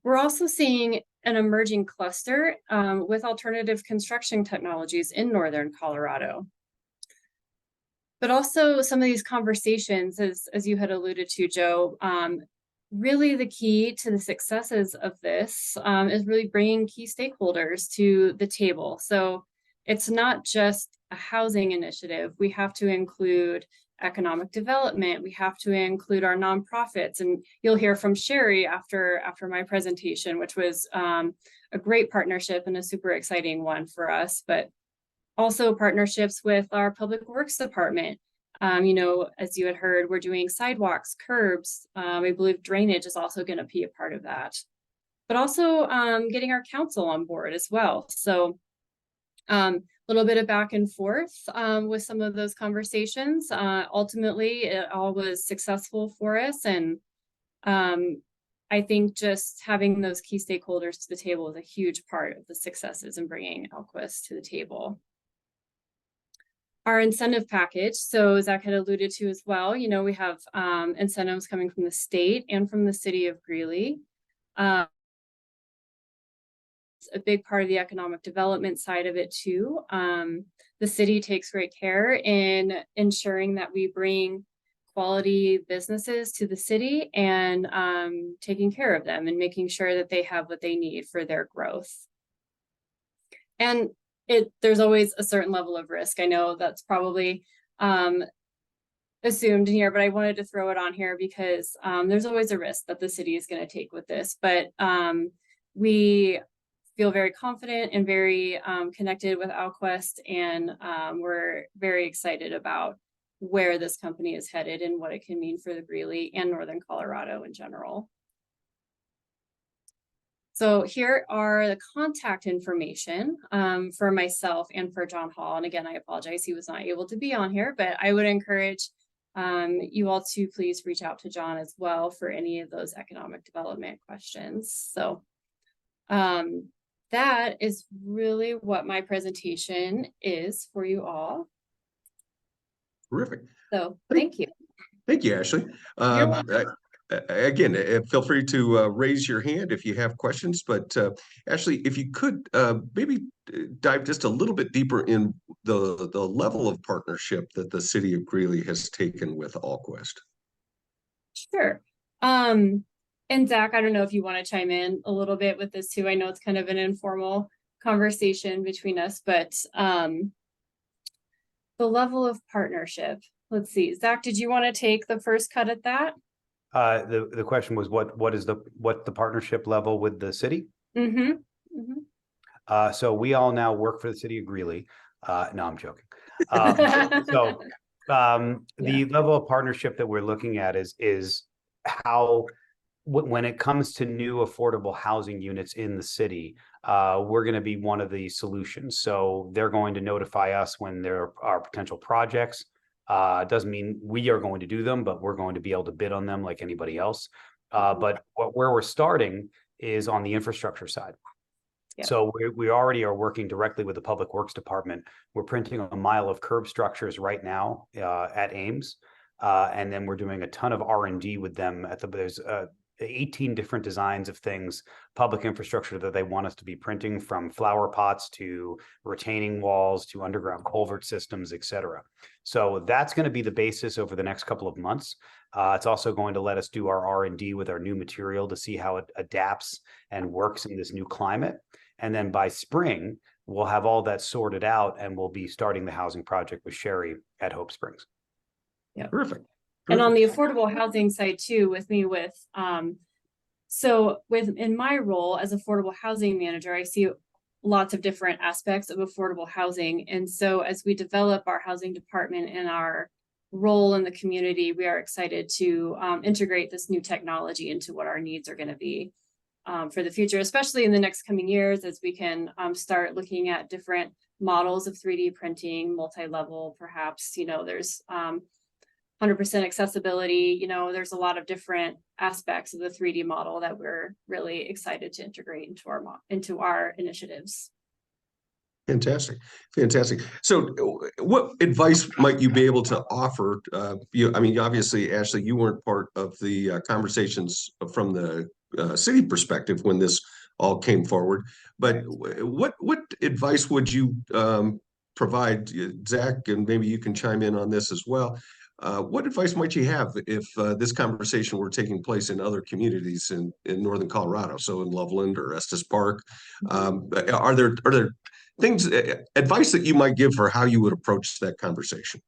We're also seeing an emerging cluster with alternative construction technologies in Northern Colorado. But also some of these conversations, as you had alluded to, Joe, really the key to the successes of this is really bringing key stakeholders to the table. So it's not just a housing initiative. We have to include economic development. We have to include our nonprofits, and you'll hear from Sherry after my presentation, which was a great partnership and a super exciting one for us, but also partnerships with our public works department. You know, as you had heard, we're doing sidewalks, curbs. I believe drainage is also going to be a part of that, but also getting our council on board as well. So a little bit of back and forth with some of those conversations. Ultimately, it all was successful for us. And I think just having those key stakeholders to the table is a huge part of the successes in bringing Alquist to the table. Our incentive package, so Zach had alluded to as well, you know, we have incentives coming from the state and from the City of Greeley. It's a big part of the economic development side of it too. The city takes great care in ensuring that we bring quality businesses to the city and taking care of them and making sure that they have what they need for their growth. And there's always a certain level of risk. I know that's probably assumed in here, but I wanted to throw it on here because there's always a risk that the city is going to take with this. But we feel very confident and very connected with Alquist, and we're very excited about where this company is headed and what it can mean for the Greeley and Northern Colorado in general. So here are the contact information for myself and for John Hall. And again, I apologize, he was not able to be on here, but I would encourage you all to please reach out to John as well for any of those economic development questions. So that is really what my presentation is for you all. Terrific. So thank you. Thank you, Ashley. Again, feel free to raise your hand if you have questions, but Ashley, if you could maybe dive just a little bit deeper in the level of partnership that the City of Greeley has taken with Alquist. Sure. And Zach, I don't know if you want to chime in a little bit with this too. I know it's kind of an informal conversation between us, but the level of partnership, let's see. Zach, did you want to take the first cut at that? The question was what's the partnership level with the city? Mm-hmm. Mm-hmm. So we all now work for the City of Greeley. No, I'm joking. The level of partnership that we're looking at is how when it comes to new affordable housing units in the city, we're going to be one of the solutions. So they're going to notify us when there are potential projects. Doesn't mean we are going to do them, but we're going to be able to bid on them like anybody else. But where we're starting is on the infrastructure side. Yeah. So we already are working directly with the Public Works Department. We're printing a mile of curb structures right now at Ames. And then we're doing a ton of R&D with them there's 18 different designs of things, public infrastructure that they want us to be printing, from flower pots to retaining walls to underground culvert systems, et cetera. So that's going to be the basis over the next couple of months. It's also going to let us do our R&D with our new material to see how it adapts and works in this new climate. And then by spring, we'll have all that sorted out and we'll be starting the housing project with Sherry at Hope Springs. Yeah, perfect. And on the affordable housing side too, in my role as affordable housing manager, I see lots of different aspects of affordable housing. And so as we develop our housing department and our role in the community, we are excited to integrate this new technology into what our needs are going to be for the future, especially in the next coming years, as we can start looking at different models of 3D printing, multi-level, perhaps, there's 100% accessibility. There's a lot of different aspects of the 3D model that we're really excited to integrate into our initiatives. Fantastic. So what advice might you be able to offer? Obviously, Ashley, you weren't part of the conversations from the city perspective when this all came forward, but what advice would you provide, Zach, and maybe you can chime in on this as well. What advice might you have if this conversation were taking place in other communities in Northern Colorado, so in Loveland or Estes Park? Are there advice that you might give for how you would approach that conversation?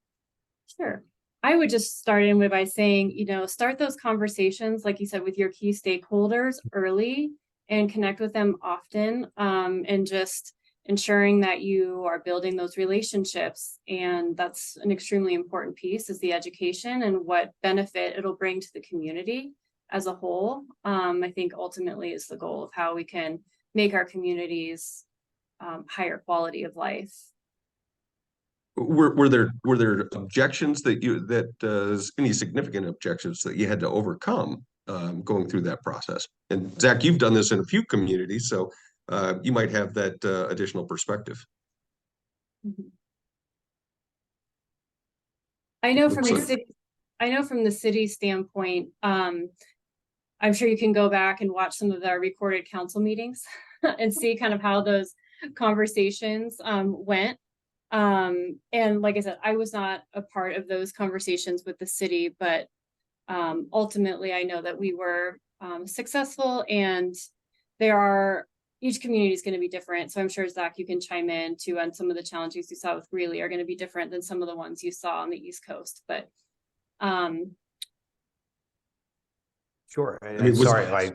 Sure. I would just start in with by saying, start those conversations, like you said, with your key stakeholders early and connect with them often, and just ensuring that you are building those relationships. And that's an extremely important piece, is the education and what benefit it'll bring to the community as a whole. I think ultimately is the goal of how we can make our communities higher quality of life. Were there objections that any significant objections that you had to overcome going through that process? And Zach, you've done this in a few communities, so you might have that additional perspective. Mm-hmm. I know from the city standpoint, I'm sure you can go back and watch some of our recorded council meetings and see kind of how those conversations went. And like I said, I was not a part of those conversations with the city, but ultimately I know that we were successful, and each community is going to be different. So I'm sure, Zach, you can chime in too on some of the challenges you saw with Greeley are going to be different than some of the ones you saw on the East Coast. But sure. And sorry, I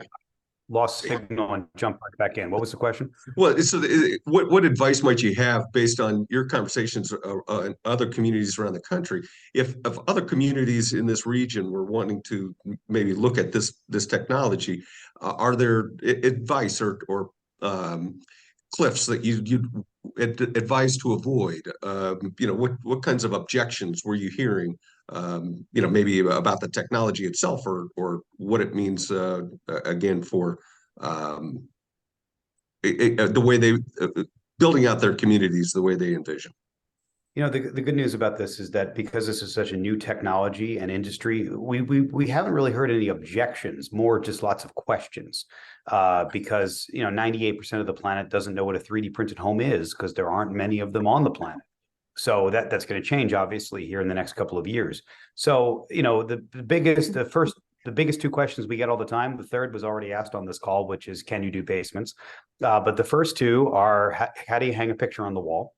lost signal and jumped right back in. What was the question? Well, so what advice might you have based on your conversations in other communities around the country? If other communities in this region were wanting to maybe look at this technology, are there advice or cliffs that you'd advise to avoid? What kinds of objections were you hearing? Maybe about the technology itself, or what it means again for the way they building out their communities the way they envision. The good news about this is that because this is such a new technology and industry, we haven't really heard any objections, more just lots of questions, because 98% of the planet doesn't know what a 3D printed home is, because there aren't many of them on the planet. So that's going to change, obviously, here in the next couple of years. So the biggest two questions we get all the time, the third was already asked on this call, which is, can you do basements? But the first two are, how do you hang a picture on the wall?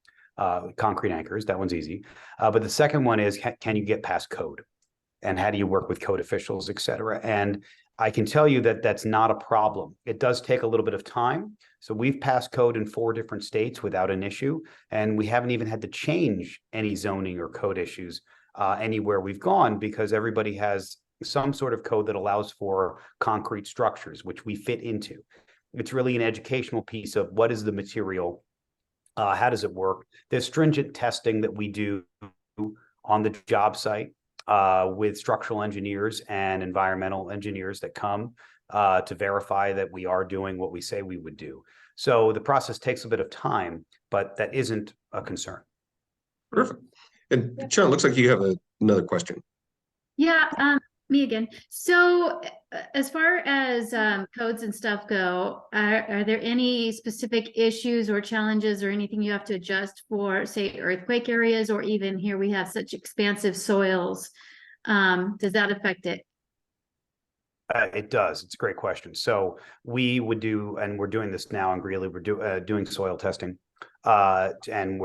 Concrete anchors, that one's easy. But the second one is, can you get past code? And how do you work with code officials, et cetera? And I can tell you that that's not a problem. It does take a little bit of time. So we've passed code in 4 different states without an issue. And we haven't even had to change any zoning or code issues anywhere we've gone, because everybody has some sort of code that allows for concrete structures, which we fit into. It's really an educational piece of what is the material, how does it work? There's stringent testing that we do on the job site with structural engineers and environmental engineers that come to verify that we are doing what we say we would do. So the process takes a bit of time, but that isn't a concern. Perfect. And Sean, looks like you have another question. Yeah, me again. So as far as codes and stuff go, are there any specific issues or challenges or anything you have to adjust for, say, earthquake areas, or even here we have such expansive soils? Does that affect it? It does. It's a great question. So we would do, and we're doing this now in Greeley, we're doing soil testing. And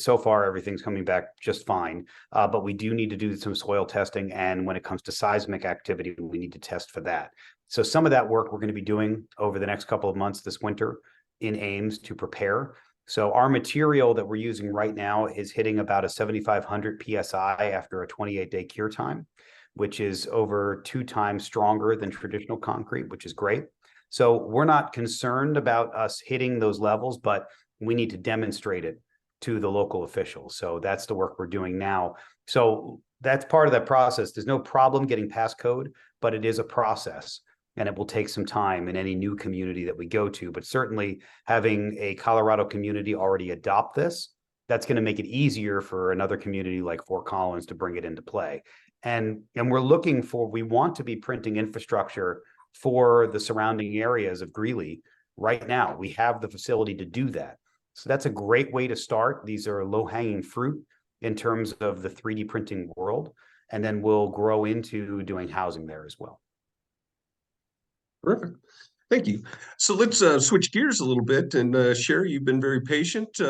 so far everything's coming back just fine. But we do need to do some soil testing. And when it comes to seismic activity, we need to test for that. So some of that work we're going to be doing over the next couple of months this winter in Ames to prepare. So our material that we're using right now is hitting about a 7,500 PSI after a 28-day cure time, which is over 2 times stronger than traditional concrete, which is great. So we're not concerned about us hitting those levels, but we need to demonstrate it to the local officials. So that's the work we're doing now. So that's part of that process. There's no problem getting past code, but it is a process, and it will take some time in any new community that we go to. But certainly having a Colorado community already adopt this, that's going to make it easier for another community like Fort Collins to bring it into play. And we want to be printing infrastructure for the surrounding areas of Greeley right now. We have the facility to do that. So that's a great way to start. These are low-hanging fruit in terms of the 3D printing world. And then we'll grow into doing housing there as well. Perfect. Thank you. So let's switch gears a little bit. And Sherry, you've been very patient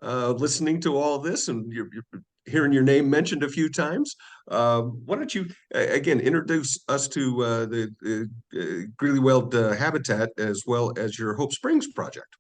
listening to all this, and you're hearing your name mentioned a few times. Why don't you again introduce us to the Greeley Weld Habitat as well as your Hope Springs project?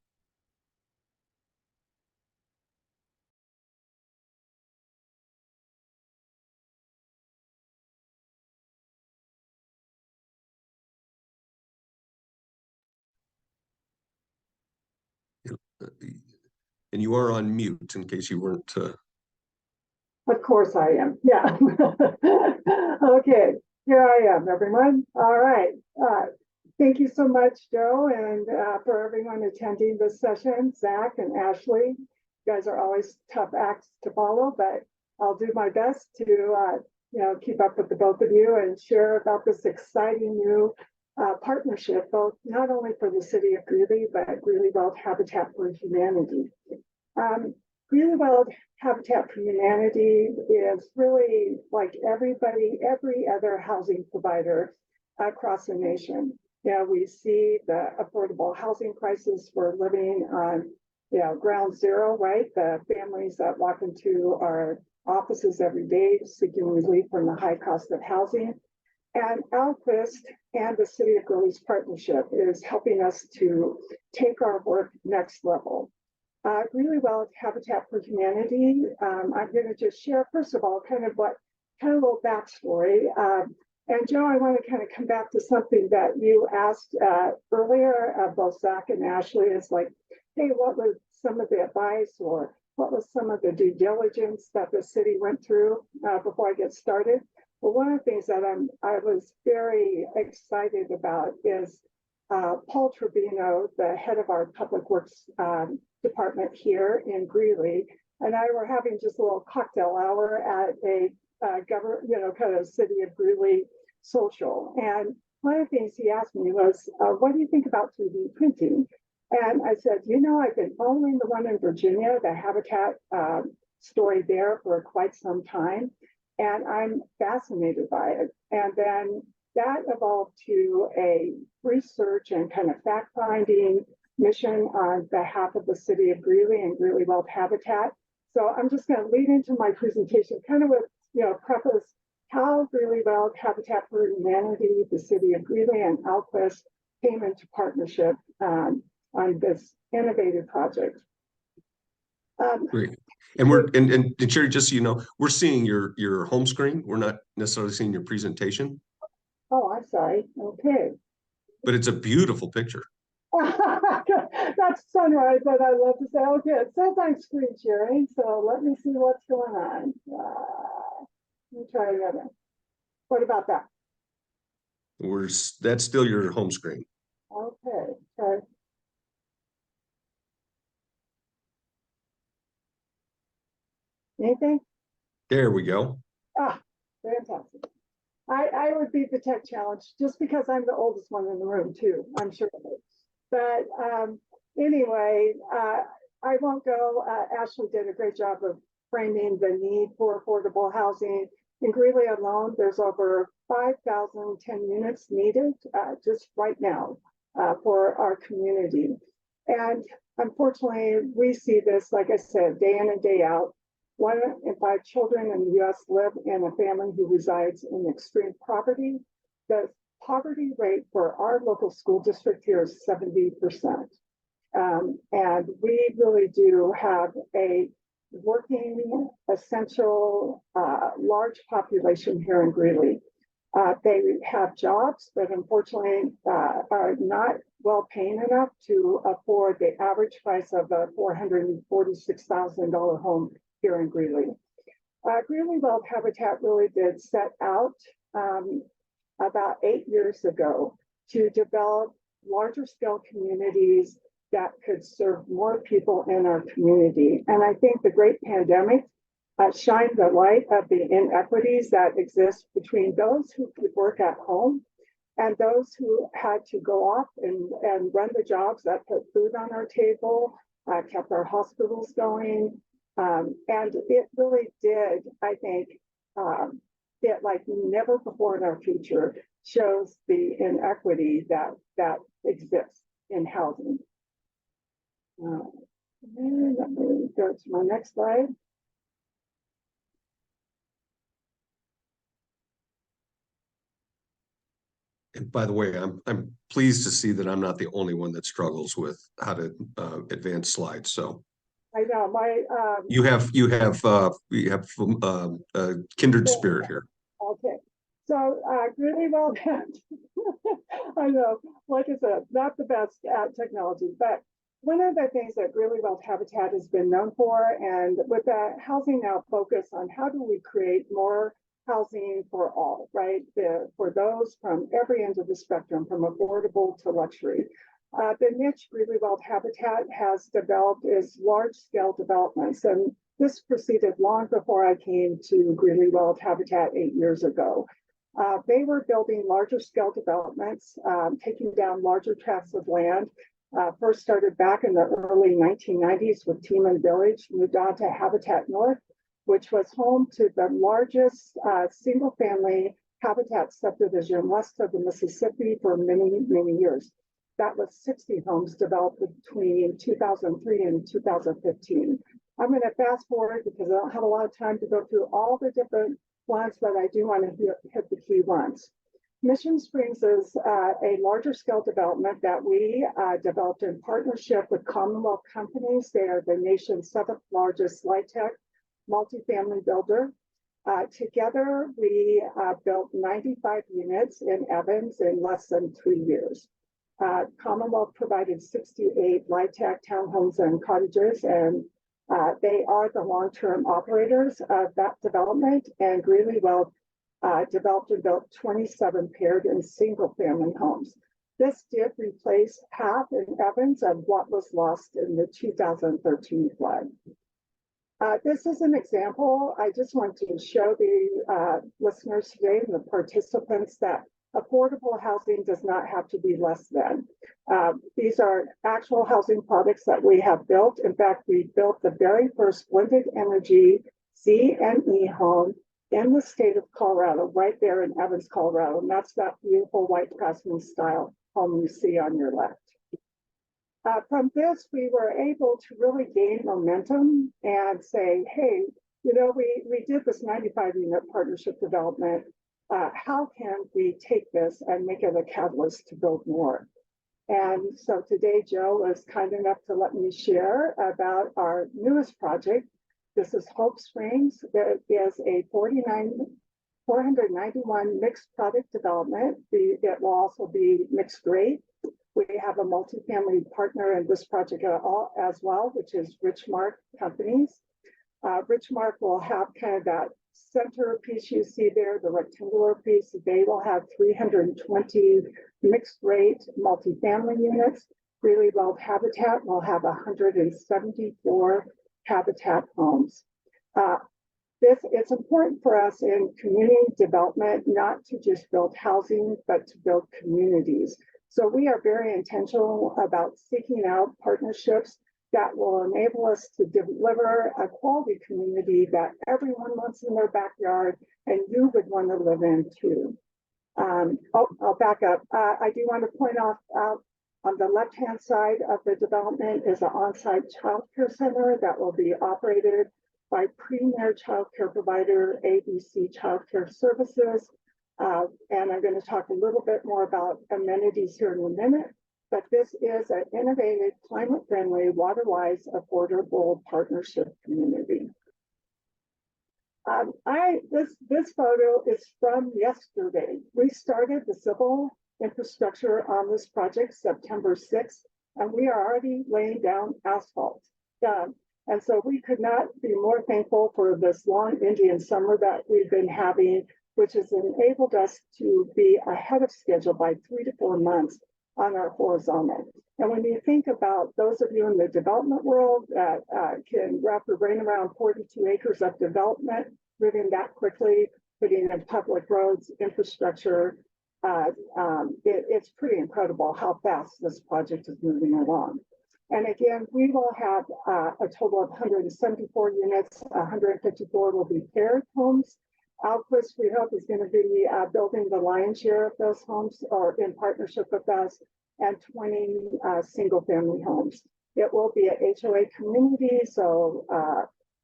And you are on mute in case you weren't. Of course I am. Yeah. Okay, here I am, everyone. All right. Thank you so much, Joe, and for everyone attending this session, Zach and Ashley. You guys are always tough acts to follow, but I'll do my best to keep up with the both of you and share about this exciting new partnership, both not only for the City of Greeley, but Greeley Weld Habitat for Humanity. Greeley Weld Habitat for Humanity is really like every other housing provider across the nation. We see the affordable housing crisis. We're living on, ground zero, right? The families that walk into our offices every day seeking relief from the high cost of housing. And Alquist and the City of Greeley's partnership is helping us to take our work next level. Greeley Weld Habitat for Humanity. I'm going to just share, first of all, kind of a little backstory. And Joe, I want to kind of come back to something that you asked earlier, both Zach and Ashley, is like, hey, what was some of the advice or what was some of the due diligence that the city went through before I get started? Well, one of the things that I was very excited about is Paul Trevino, the head of our public works department here in Greeley, and I were having just a little cocktail hour at a kind of City of Greeley social. And one of the things he asked me was, what do you think about 3D printing? And I said, I've been following the one in Virginia, the Habitat story there for quite some time, and I'm fascinated by it. And then that evolved to a research and kind of fact-finding mission on behalf of the City of Greeley and Greeley Weld Habitat. So I'm just going to lead into my presentation kind of with, preface how Greeley Weld Habitat for Humanity, the City of Greeley, and Alquist came into partnership on this innovative project. Great. And we're and Sherry, just so you know, we're seeing your home screen. We're not necessarily seeing your presentation. Oh, I'm sorry. Okay. But it's a beautiful picture. That's sunrise, but I love to say, okay, it says I'm screen sharing, so let me see what's going on. Let me try another. What about that? That's still your home screen. Okay. Okay. Anything? There we go. Ah, fantastic. I would beat the tech challenge just because I'm the oldest one in the room too, I'm sure of it. But anyway, I won't go. Ashley did a great job of framing the need for affordable housing. In Greeley alone, there's over 5,010 units needed just right now for our community. And unfortunately, we see this, like I said, day in and day out. 1 in 5 children in the U.S. live in a family who resides in extreme poverty. The poverty rate for our local school district here is 70%. And we really do have a working, essential, large population here in Greeley. They have jobs, but unfortunately are not well paying enough to afford the average price of a $446,000 home here in Greeley. Greeley Weld Habitat really did set out about 8 years ago to develop larger scale communities that could serve more people in our community. And I think the great pandemic shined the light of the inequities that exist between those who could work at home and those who had to go off and run the jobs that put food on our table, kept our hospitals going. And it really did, I think, it like never before in our future shows the inequity that exists in housing. Let me go to my next slide. And by the way, I'm pleased to see that I'm not the only one that struggles with how to advance slides. So I know my you have kindred spirit here. okay. So really well done. I know, like I said, not the best at technology, but one of the things that Greeley Weld Habitat has been known for, and with that housing now focus on how do we create more housing for all, right? For those from every end of the spectrum, from affordable to luxury. The niche Greeley Weld Habitat has developed is large-scale developments, and this proceeded long before I came to Greeley Weld Habitat 8 years ago. They were building larger scale developments, taking down larger tracts of land. First started back in the early 1990s with Teeman Village, moved on to Habitat North, which was home to the largest single family habitat subdivision west of the Mississippi for many, many years. That was 60 homes developed between 2003 and 2015. I'm going to fast forward because I don't have a lot of time to go through all the different ones, but I do want to hit the key ones. Mission Springs is a larger scale development that we developed in partnership with Commonwealth Companies. They are the nation's 7th largest light tech multifamily builder. Together, we built 95 units in Evans in less than 3 years. Commonwealth provided 68 light tech townhomes and cottages, and they are the long-term operators of that development, and Greeley Weld developed and built 27 paired and single-family homes. This did replace half in Evans of what was lost in the 2013 flood. This is an example. I just want to show the listeners today and the participants that affordable housing does not have to be less than. These are actual housing products that we have built. In fact, we built the very first blended energy C&E home in the state of Colorado, right there in Evans, Colorado. And that's that beautiful white craftsman style home you see on your left. From this, we were able to really gain momentum and say, hey, you know, we did this 95 unit partnership development. How can we take this and make it a catalyst to build more? And so today, Joe was kind enough to let me share about our newest project. This is Hope Springs. There is a 491 mixed product development. It will also be mixed grade. We have a multifamily partner in this project as well, which is Richmark Companies. Richmark will have kind of that center piece you see there, the rectangular piece. They will have 320 mixed rate multifamily units. Greeley Weld Habitat will have 174 habitat homes. It's important for us in community development not to just build housing, but to build communities. So we are very intentional about seeking out partnerships that will enable us to deliver a quality community that everyone wants in their backyard and you would want to live in too. I'll back up. I do want to point out on the left-hand side of the development is an on-site childcare center that will be operated by premier childcare provider ABC Childcare Services. And I'm going to talk a little bit more about amenities here in a minute, but this is an innovative, climate-friendly, water-wise, affordable partnership community. This photo is from yesterday. We started the civil infrastructure on this project September 6th, and we are already laying down asphalt. And so we could not be more thankful for this long Indian summer that we've been having, which has enabled us to be ahead of schedule by 3 to 4 months on our horizontal. And when you think about those of you in the development world that can wrap your brain around 42 acres of development, moving that quickly, putting in public roads, infrastructure, it's pretty incredible how fast this project is moving along. And again, we will have a total of 174 units, 154 will be paired homes. Alquist, we hope, is going to be building the lion's share of those homes or in partnership with us, and 20 single family homes. It will be an HOA community, so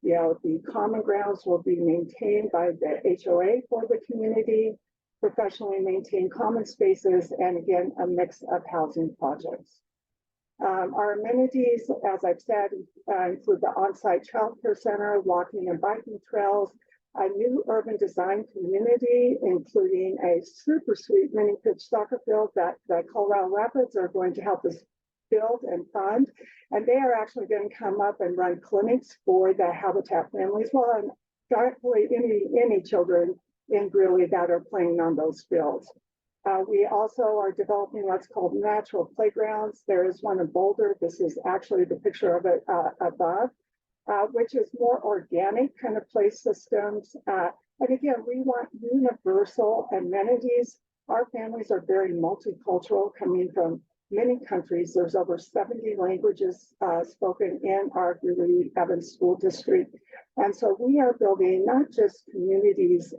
you know, the common grounds will be maintained by the HOA for the community. professionally maintained common spaces, and again, a mix of housing projects. Our amenities, as I've said, include the on-site childcare center, walking and biking trails, a new urban design community, including a super sweet mini pitch soccer field that the Colorado Rapids are going to help us build and fund. And they are actually going to come up and run clinics for the Habitat families, well, and directly any children in Greeley that are playing on those fields. We also are developing what's called natural playgrounds. There is one in Boulder. This is actually the picture of it above, which is more organic kind of play systems. And again, we want universal amenities. Our families are very multicultural, coming from many countries. There's over 70 languages spoken in our Greeley Evans School District. And so we are building not just communities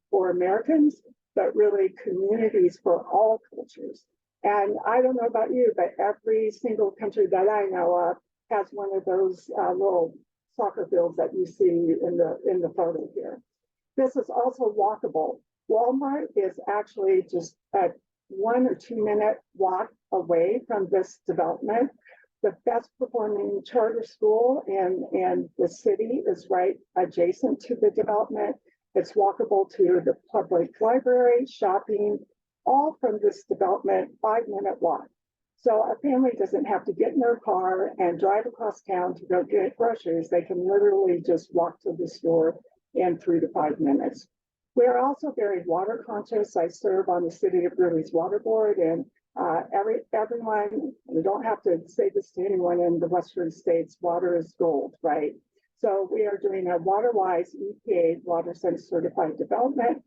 for Americans, but really communities for all cultures. And I don't know about you, but every single country that I know of has one of those little soccer fields that you see in the photo here. This is also walkable. Walmart is actually just a 1 or 2 minute walk away from this development. The best performing charter school in the city is right adjacent to the development. It's walkable to the public library, shopping, all from this development, 5-minute walk. So a family doesn't have to get in their car and drive across town to go get groceries. They can literally just walk to the store in 3 to 5 minutes. We're also very water conscious. I serve on the City of Greeley's water board, and everyone, we don't have to say this to anyone in the Western states, water is gold, right? So we are doing a WaterWise EPA Water Sense certified development.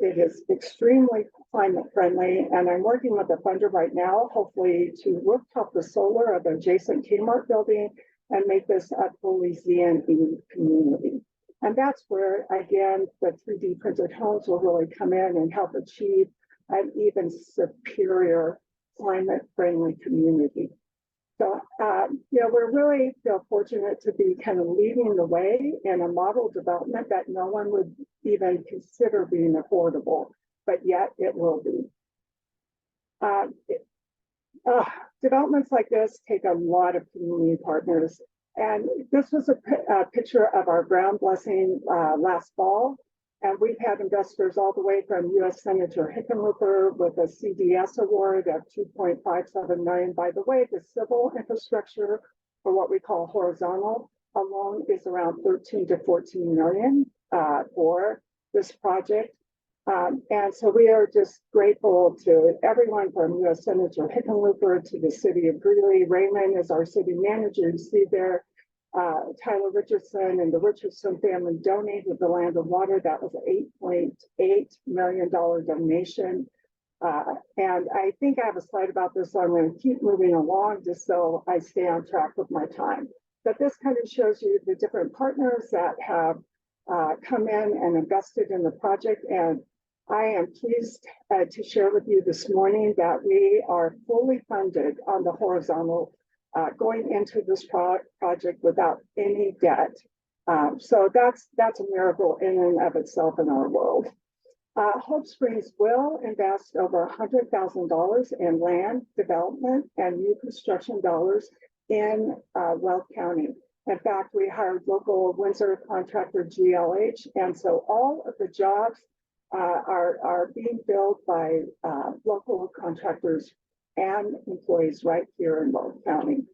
It is extremely climate friendly, and I'm working with a funder right now, hopefully to rooftop the solar of adjacent Kmart building and make this a fully ZNE community. And that's where, again, the 3D printed homes will really come in and help achieve an even superior climate friendly community. So, we really feel fortunate to be kind of leading the way in a model development that no one would even consider being affordable, but yet it will be. Developments like this take a lot of community partners. And this was a picture of our ground blessing last fall. And we've had investors all the way from U.S. Senator Hickenlooper with a CDS award of $2.57 million. By the way, the civil infrastructure for what we call horizontal alone is around 13 to 14 million for this project. And so we are just grateful to everyone from U.S. Senator Hickenlooper to the City of Greeley. Raymond is our city manager. You see there, Tyler Richardson and the Richardson family donated the land and water. That was an $8.8 million donation. And I think I have a slide about this, so I'm going to keep moving along just so I stay on track with my time. But this kind of shows you the different partners that have come in and invested in the project. And I am pleased to share with you this morning that we are fully funded on the horizontal going into this project without any debt. So that's a miracle in and of itself in our world. Hope Springs will invest over $100,000 in land development and new construction dollars in Weld County. In fact, we hired local Windsor contractor GLH, and so all of the jobs are being filled by local contractors and employees right here in Weld County.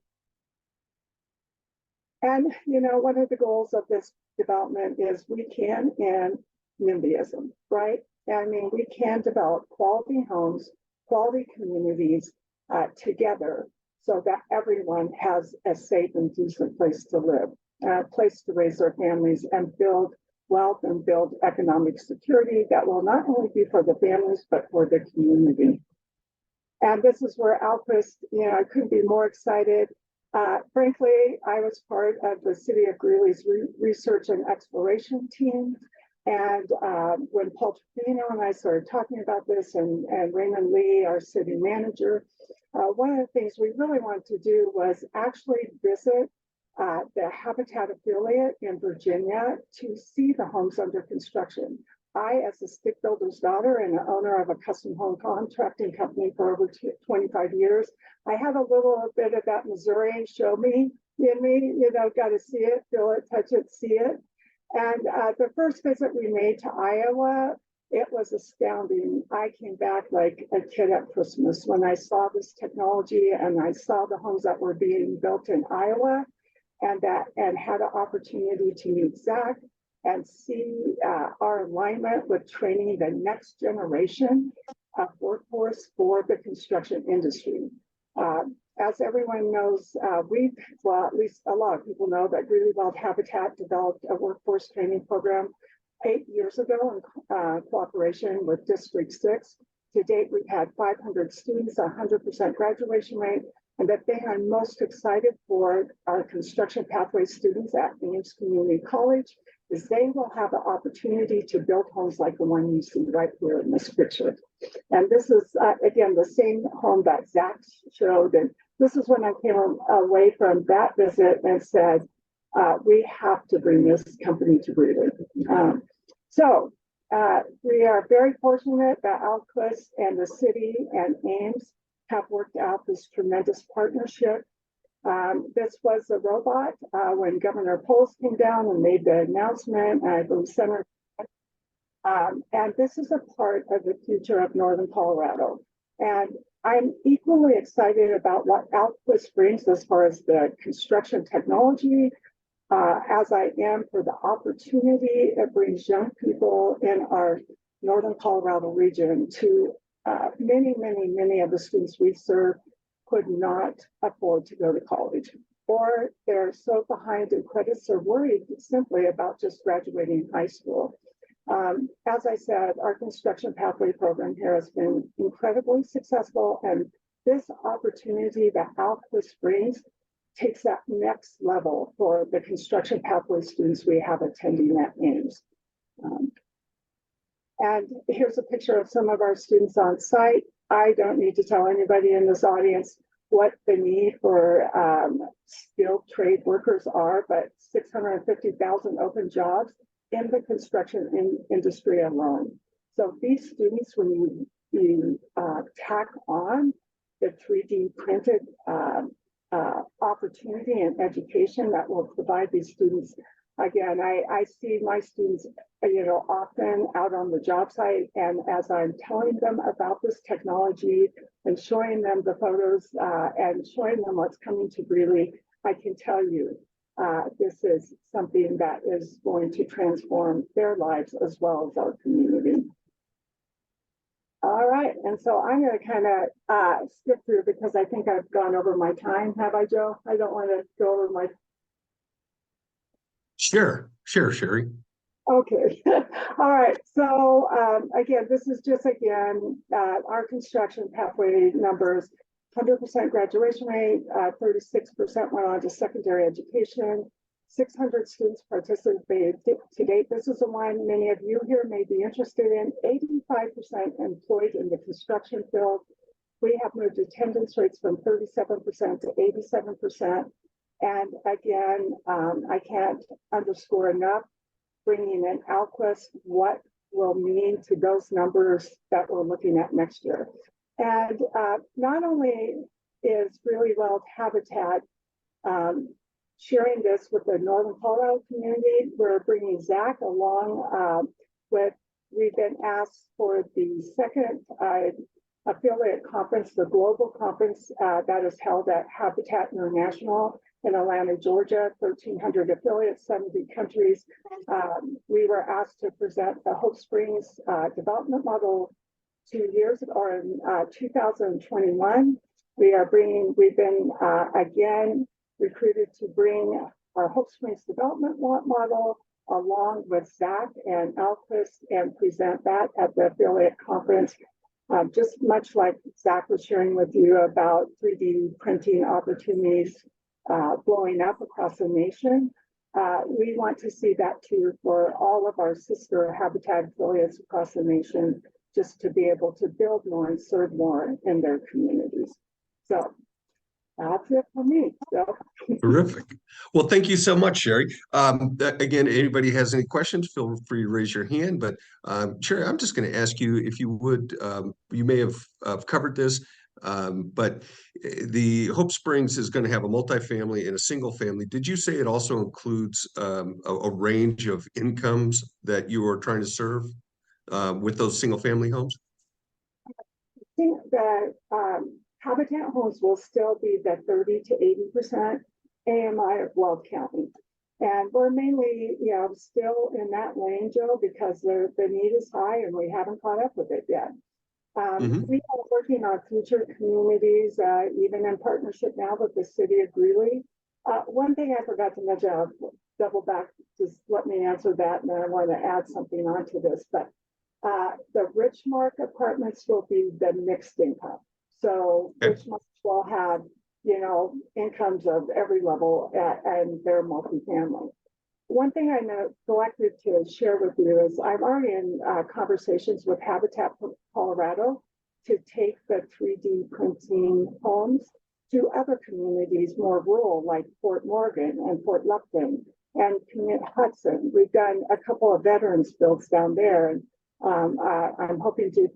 And, one of the goals of this development is we can end NIMBYism, right? I mean, we can develop quality homes, quality communities together so that everyone has a safe and decent place to live, a place to raise their families and build wealth and build economic security that will not only be for the families, but for the community. And this is where Alquist, I couldn't be more excited. Frankly, I was part of the City of Greeley's research and exploration team. And when Paul Trevino and I started talking about this, and Raymond Lee, our city manager, one of the things we really wanted to do was actually visit the Habitat affiliate in Virginia to see the homes under construction. I, as a stick builder's daughter and the owner of a custom home contracting company for over 25 years, I had a little bit of that Missouri show me in me, got to see it, feel it, touch it, see it. And the first visit we made to Iowa, it was astounding. I came back like a kid at Christmas when I saw this technology and I saw the homes that were being built in Iowa, and had an opportunity to meet Zach and see our alignment with training the next generation of workforce for the construction industry. As everyone knows, well, at least a lot of people know that Greeley Weld Habitat developed a workforce training program 8 years ago in cooperation with District 6. To date, we've had 500 students, 100% graduation rate, and the thing I'm most excited for our construction pathway students at Ames Community College is they will have the opportunity to build homes like the one you see right here in this picture. And this is, again, the same home that Zach showed. And this is when I came away from that visit and said, we have to bring this company to Greeley. We are very fortunate that Alquist and the city and Ames have worked out this tremendous partnership. This was a robot when Governor Polis came down and made the announcement, I believe Senator. And this is a part of the future of Northern Colorado. And I'm equally excited about what Alquist brings as far as the construction technology, as I am for the opportunity it brings young people in our Northern Colorado region to many of the students we serve could not afford to go to college, or they're so behind in credits or worried simply about just graduating high school. As I said, our construction pathway program here has been incredibly successful, and this opportunity that Alquist brings takes that next level for the construction pathway students we have attending at Ames. And here's a picture of some of our students on site. I don't need to tell anybody in this audience what the need for skilled trade workers are, but 650,000 open jobs in the construction industry alone. So these students, when you tack on the 3D printed opportunity and education that will provide these students, again, I see my students, often out on the job site, and as I'm telling them about this technology and showing them the photos and showing them what's coming to Greeley, I can tell you this is something that is going to transform their lives as well as our community. All right, and so I'm going to kind of skip through because I think I've gone over my time. Have I, Joe? I don't want to go over my. Sure, Sherry. Okay. All right. So again, this is just our construction pathway numbers. 100% graduation rate, 36% went on to secondary education, 600 students participated to date. This is the one many of you here may be interested in. 85% employed in the construction field. We have moved attendance rates from 37% to 87%. And again, I can't underscore enough bringing in Alquist what will mean to those numbers that we're looking at next year. And not only is Greeley Weld Habitat sharing this with the Northern Colorado community, we're bringing Zach along we've been asked for the second affiliate conference, the global conference that is held at Habitat International in Atlanta, Georgia, 1,300 affiliates, 70 countries. We were asked to present the Hope Springs development model 2 years or in 2021. We've been again recruited to bring our Hope Springs development model along with Zach and Alquist and present that at the affiliate conference. Just much like Zach was sharing with you about 3D printing opportunities blowing up across the nation. We want to see that too for all of our sister Habitat affiliates across the nation, just to be able to build more and serve more in their communities. So that's it for me. So, Terrific. Well, thank you so much, Sherry. Again, anybody has any questions, feel free to raise your hand. But Sherry, I'm just going to ask you if you would, you may have covered this, but the Hope Springs is going to have a multifamily and a single family. Did you say it also includes a range of incomes that you are trying to serve with those single family homes? I think that Habitat Homes will still be the 30 to 80% AMI of Weld County. And we're mainly, still in that lane, Joe, because the need is high and we haven't caught up with it yet. We are working on future communities, even in partnership now with the City of Greeley. One thing I forgot to mention, I'll double back, just let me answer that, and then I want to add something onto this. But the Richmark apartments will be the mixed income. So Richmark will have, incomes of every level and they're multifamily. One thing I neglected to share with you is I'm already in conversations with Habitat for Colorado to take the 3D printing homes to other communities more rural, like Fort Morgan and Fort Lupton and Hudson. We've done a couple of veterans builds down there, and I'm hoping to,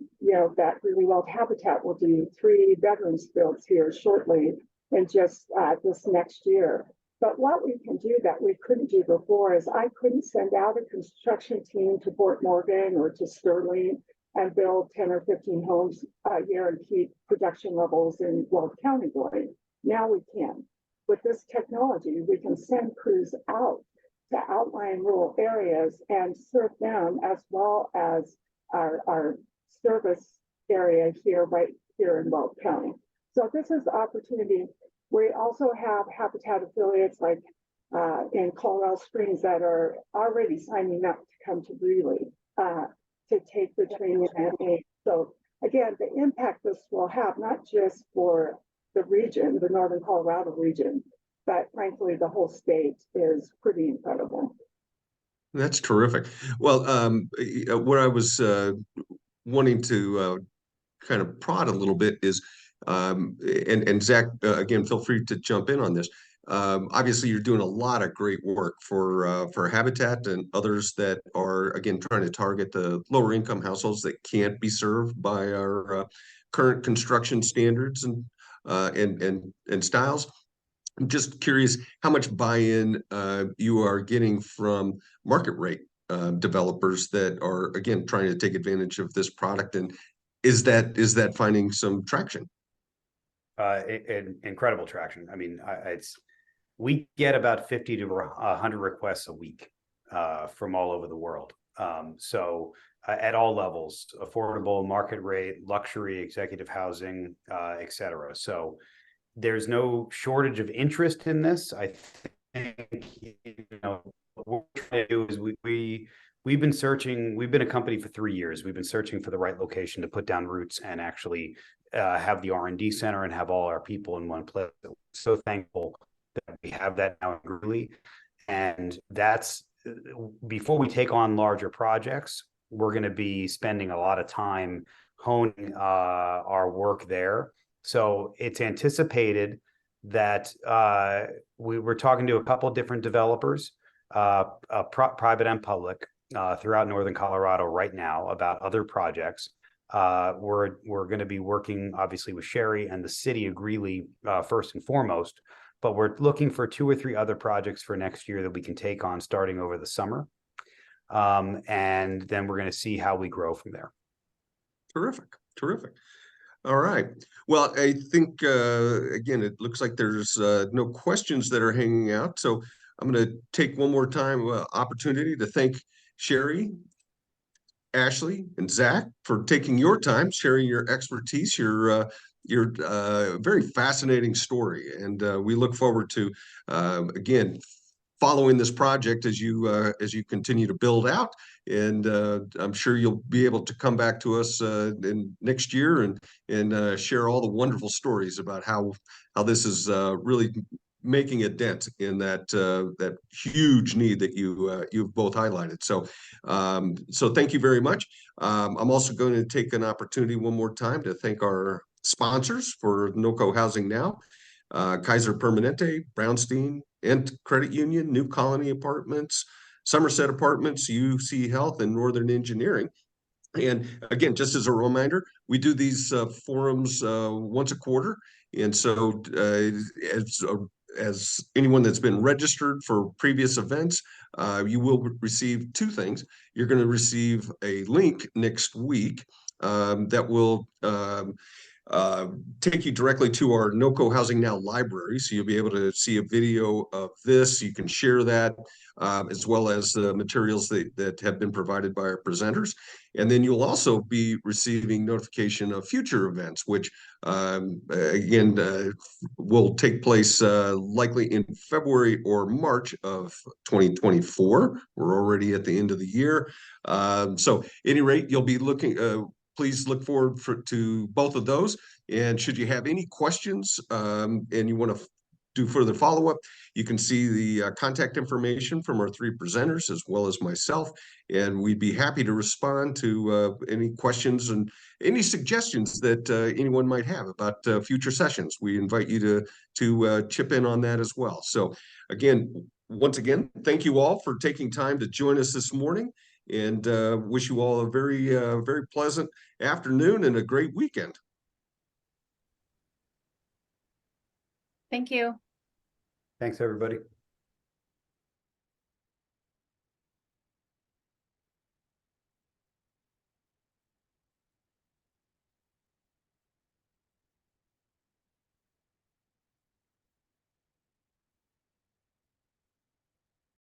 that Really Well Habitat will do 3 veterans builds here shortly in just this next year. But what we can do that we couldn't do before is I couldn't send out a construction team to Fort Morgan or to Sterling and build 10 or 15 homes a year and keep production levels in Weld County going. Now we can. With this technology, we can send crews out to outlying rural areas and serve them as well as our service area here, right here in Weld County. So this is the opportunity. We also have Habitat affiliates like in Colorado Springs that are already signing up to come to Greeley to take the training and aid. So again, the impact this will have, not just for the region, the Northern Colorado region, but frankly, the whole state, is pretty incredible. That's terrific. Well, what I was wanting to kind of prod a little bit is, and Zach, again, feel free to jump in on this. Obviously, you're doing a lot of great work for Habitat and others that are, again, trying to target the lower income households that can't be served by our current construction standards and styles. I'm just curious how much buy-in you are getting from market rate developers that are, again, trying to take advantage of this product, and is that finding some traction? Incredible traction. I mean, we get about 50 to 100 requests a week from all over the world. So at all levels, affordable, market rate, luxury, executive housing, et cetera. So there's no shortage of interest in this. I think, what we're trying to do is we've been searching. We've been a company for 3 years. We've been searching for the right location to put down roots and actually have the R&D center and have all our people in one place. So thankful that we have that now in Greeley. And that's before we take on larger projects, we're going to be spending a lot of time honing our work there. So it's anticipated that we were talking to a couple of different developers, private and public, throughout Northern Colorado right now about other projects. We're going to be working obviously with Sherry and the City of Greeley first and foremost, but we're looking for 2 or 3 other projects for next year that we can take on starting over the summer. And then we're going to see how we grow from there. Terrific. All right. Well, I think, again, it looks like there's no questions that are hanging out. So I'm going to take one more time opportunity to thank Sherry, Ashley, and Zach for taking your time, sharing your expertise, your very fascinating story. And we look forward to, again, following this project as you continue to build out. And I'm sure you'll be able to come back to us in next year and share all the wonderful stories about how this is really making a dent in that huge need that you've both highlighted. So thank you very much. I'm also going to take an opportunity one more time to thank our sponsors for NoCo Housing Now. Kaiser Permanente, Brownstein, Ent Credit Union, New Colony Apartments, Somerset Apartments, UC Health, and Northern Engineering. And again, just as a reminder, we do these forums once a quarter. And so as anyone that's been registered for previous events, you will receive two things. You're going to receive a link next week that will take you directly to our NoCo Housing Now library. So you'll be able to see a video of this. You can share that, as well as the materials that have been provided by our presenters. And then you'll also be receiving notification of future events, which again will take place likely in February or March of 2024. We're already at the end of the year. So at any rate, you'll be looking please look forward to both of those. And should you have any questions and you want to do further follow-up, you can see the contact information from our three presenters as well as myself. And we'd be happy to respond to any questions and any suggestions that anyone might have about future sessions. We invite you to chip in on that as well. So again, once again, thank you all for taking time to join us this morning, and wish you all a very pleasant afternoon and a great weekend. Thank you. Thanks, everybody.